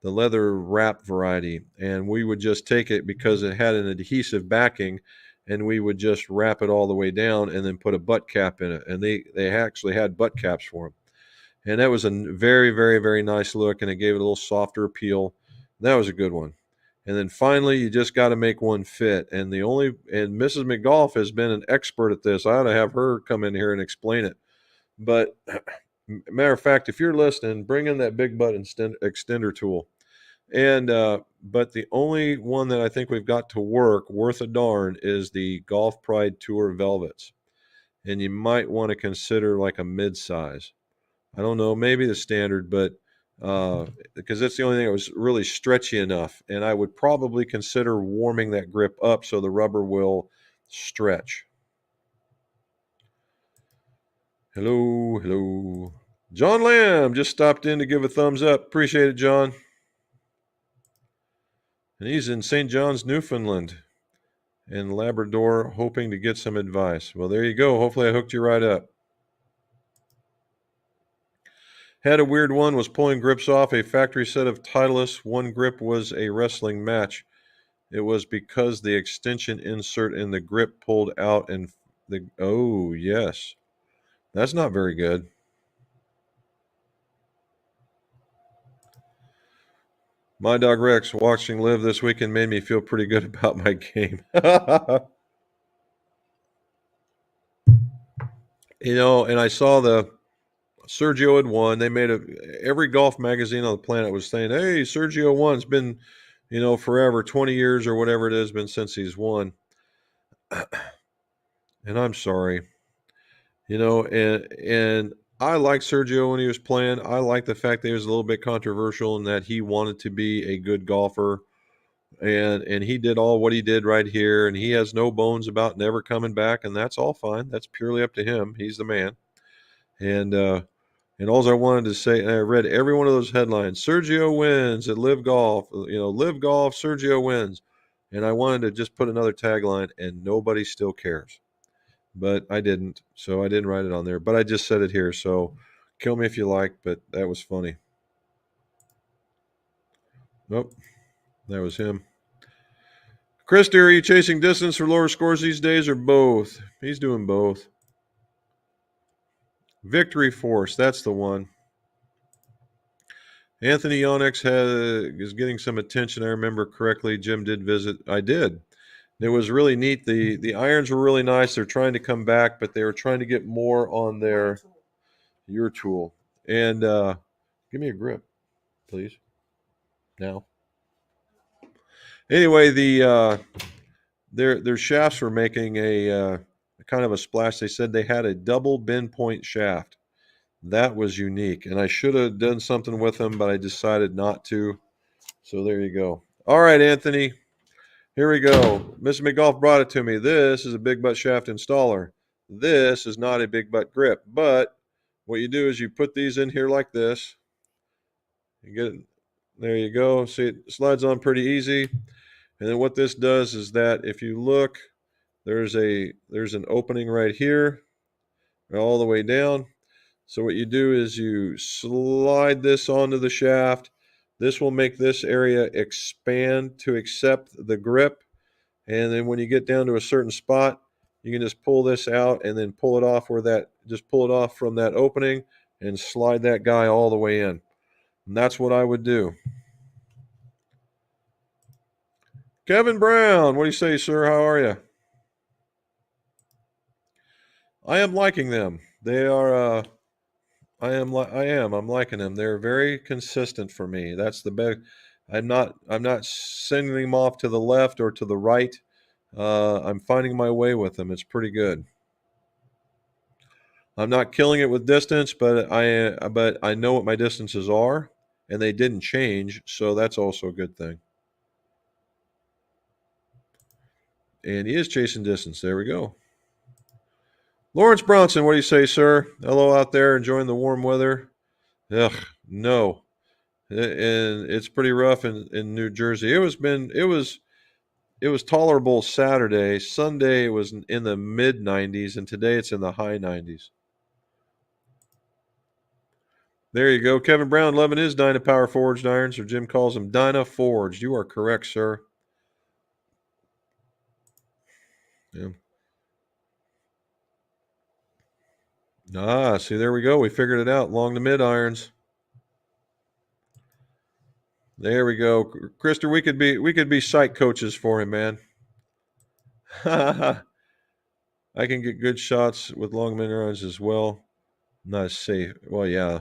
wrap variety, and we would just take it because it had an adhesive backing, and we would just wrap it all the way down and then put a butt cap in it. And they actually had butt caps for them, and that was a very, very, very nice look, and it gave it a little softer appeal. That was a good one. And then finally, you just got to make one fit. And Mrs. McGolf has been an expert at this. I ought to have her come in here and explain it. But matter of fact, if you're listening, bring in that big butt extender tool. And but the only one that I think we've got to work worth a darn is the Golf Pride Tour Velvets. And you might want to consider like a mid-size. I don't know, maybe the standard, but because that's the only thing that was really stretchy enough. And I would probably consider warming that grip up so the rubber will stretch. Hello, hello. John Lamb just stopped in to give a thumbs up. Appreciate it, John. And he's in St. John's, Newfoundland, in Labrador, hoping to get some advice. Well, there you go. Hopefully I hooked you right up. Had a weird one, was pulling grips off a factory set of Titleist. One grip was a wrestling match. It was because the extension insert in the grip pulled out and oh, yes. That's not very good. My dog Rex watching live this weekend made me feel pretty good about my game. And I saw the Sergio had won. They made every golf magazine on the planet was saying, "Hey, Sergio won. It's been, forever, 20 years or whatever it has been since he's won." And I'm sorry, and I liked Sergio when he was playing. I liked the fact that he was a little bit controversial and that he wanted to be a good golfer, and he did all what he did right here, and he has no bones about never coming back, and that's all fine. That's purely up to him. He's the man, and And all I wanted to say, and I read every one of those headlines: Sergio wins at Live Golf. Live Golf, Sergio wins. And I wanted to just put another tagline, and nobody still cares. But I didn't, so I didn't write it on there. But I just said it here, so kill me if you like. But that was funny. Nope, that was him. Chris, are you chasing distance for lower scores these days, or both? He's doing both. Victory Force, that's the one. Anthony Yonex is getting some attention. I remember correctly. Jim did visit. I did. It was really neat. The irons were really nice. They're trying to come back, but they were trying to get more on your tool. And give me a grip, please. Now. Anyway, their shafts were making a kind of a splash. They said they had a double bend point shaft. That was unique, and I should have done something with them, but I decided not to. So there you go. All right, Anthony. Here we go. Mr. McGolf brought it to me. This is a big butt shaft installer. This is not a big butt grip, but what you do is you put these in here like this. You get it. There you go. See, it slides on pretty easy. And then what this does is that if you look, there's an opening right here, all the way down. So what you do is you slide this onto the shaft. This will make this area expand to accept the grip. And then when you get down to a certain spot, you can just pull this out and then pull it off just pull it off from that opening and slide that guy all the way in. And that's what I would do. Kevin Brown, what do you say, sir? How are you? I am liking them. They are I'm liking them. They're very consistent for me. That's the best. I'm not sending them off to the left or to the right. I'm finding my way with them. It's pretty good. I'm not killing it with distance, but I know what my distances are, and they didn't change, so that's also a good thing. And he is chasing distance. There we go. Lawrence Bronson, what do you say, sir? Hello out there, enjoying the warm weather. Ugh, no, and it's pretty rough in New Jersey. It was tolerable Saturday. Sunday it was in the mid 90s, and today it's in the high 90s. There you go. Kevin Brown loving his Dyna Power Forged irons, or Jim calls them Dyna Forged. You are correct, sir. Yeah. Ah, see, there we go. We figured it out. Long to mid irons. There we go. Krister, we could be site coaches for him, man. I can get good shots with long mid irons as well. Not safe. Well, yeah.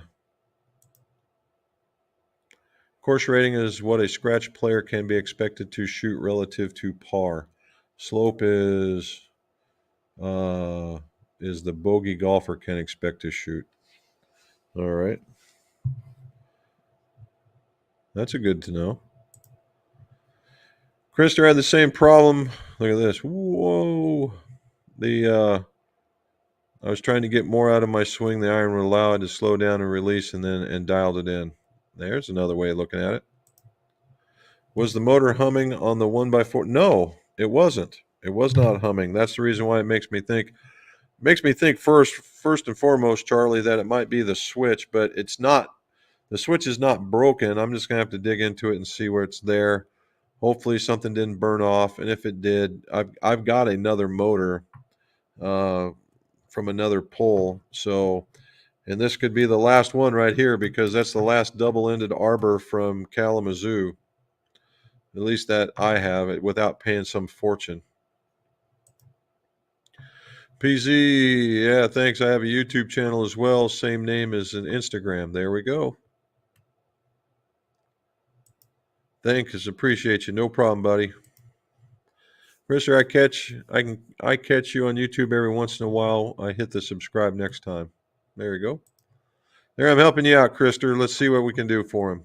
Course rating is what a scratch player can be expected to shoot relative to par. Slope is the bogey golfer can expect to shoot. All right. That's a good to know. Krister had the same problem. Look at this. Whoa. I was trying to get more out of my swing. The iron would allow it to slow down and release and dialed it in. There's another way of looking at it. Was the motor humming on the 1x4? No, it wasn't. It was not humming. That's the reason why it makes me think first and foremost, Charlie, that it might be the switch, but it's not. The switch is not broken. I'm just gonna have to dig into it and see where it's there. Hopefully something didn't burn off, and if it did, I've got another motor from another pull. So, and this could be the last one right here because that's the last double-ended arbor from Kalamazoo. At least that I have it without paying some fortune. PZ, yeah, thanks. I have a YouTube channel as well. Same name as an Instagram. There we go. Thanks, appreciate you. No problem, buddy. Mister, I catch you on YouTube every once in a while. I hit the subscribe next time. There you go. There, I'm helping you out, Krister. Let's see what we can do for him.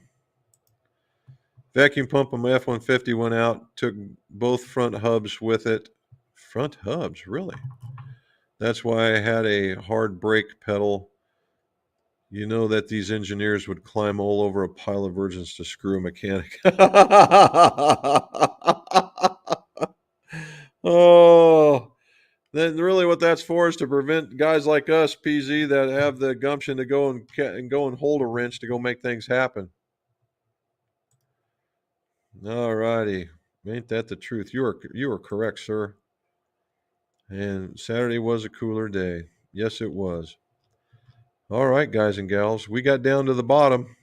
Vacuum pump on my F-150 went out. Took both front hubs with it. Front hubs, really? That's why I had a hard brake pedal. You know that these engineers would climb all over a pile of virgins to screw a mechanic. Oh, then really what that's for is to prevent guys like us, PZ, that have the gumption to go and go and hold a wrench to go make things happen. All righty. Ain't that the truth? You are correct, sir. And Saturday was a cooler day. Yes, it was. All right, guys and gals, we got down to the bottom.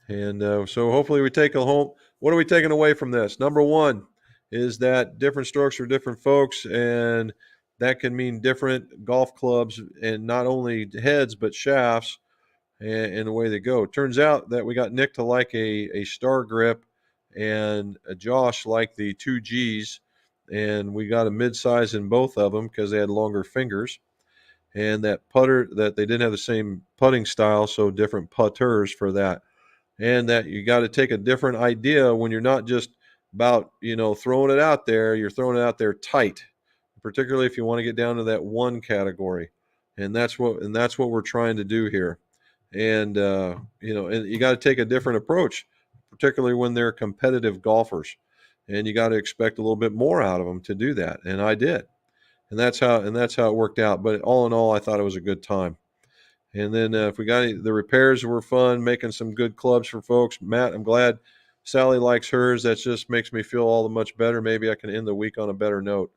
And so hopefully we take a home. What are we taking away from this? Number one is that different strokes for different folks, and that can mean different golf clubs, and not only heads but shafts, and the way they go. It turns out that we got Nick to like a star grip, and Josh liked the 2Gs, and we got a mid-size in both of them because they had longer fingers. And that putter, that they didn't have the same putting style, so different putters for that. And that you got to take a different idea when you're not just about, throwing it out there. You're throwing it out there tight, particularly if you want to get down to that one category. And that's what we're trying to do here. And and you got to take a different approach, particularly when they're competitive golfers, and you got to expect a little bit more out of them to do that. And I did, and that's how it worked out. But all in all, I thought it was a good time. And then if we got the repairs were fun, making some good clubs for folks. Matt, I'm glad Sally likes hers. That just makes me feel all the much better. Maybe I can end the week on a better note.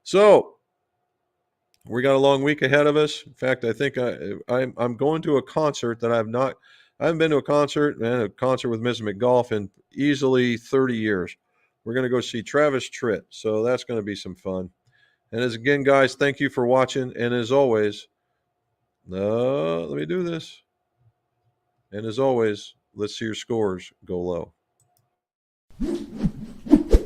So we got a long week ahead of us. In fact, I think I'm going to a concert that I haven't been to a concert with Ms. McGolf in easily 30 years. We're going to go see Travis Tritt. So that's going to be some fun. And as again, guys, thank you for watching. And as always, let me do this. And as always, let's see your scores go low.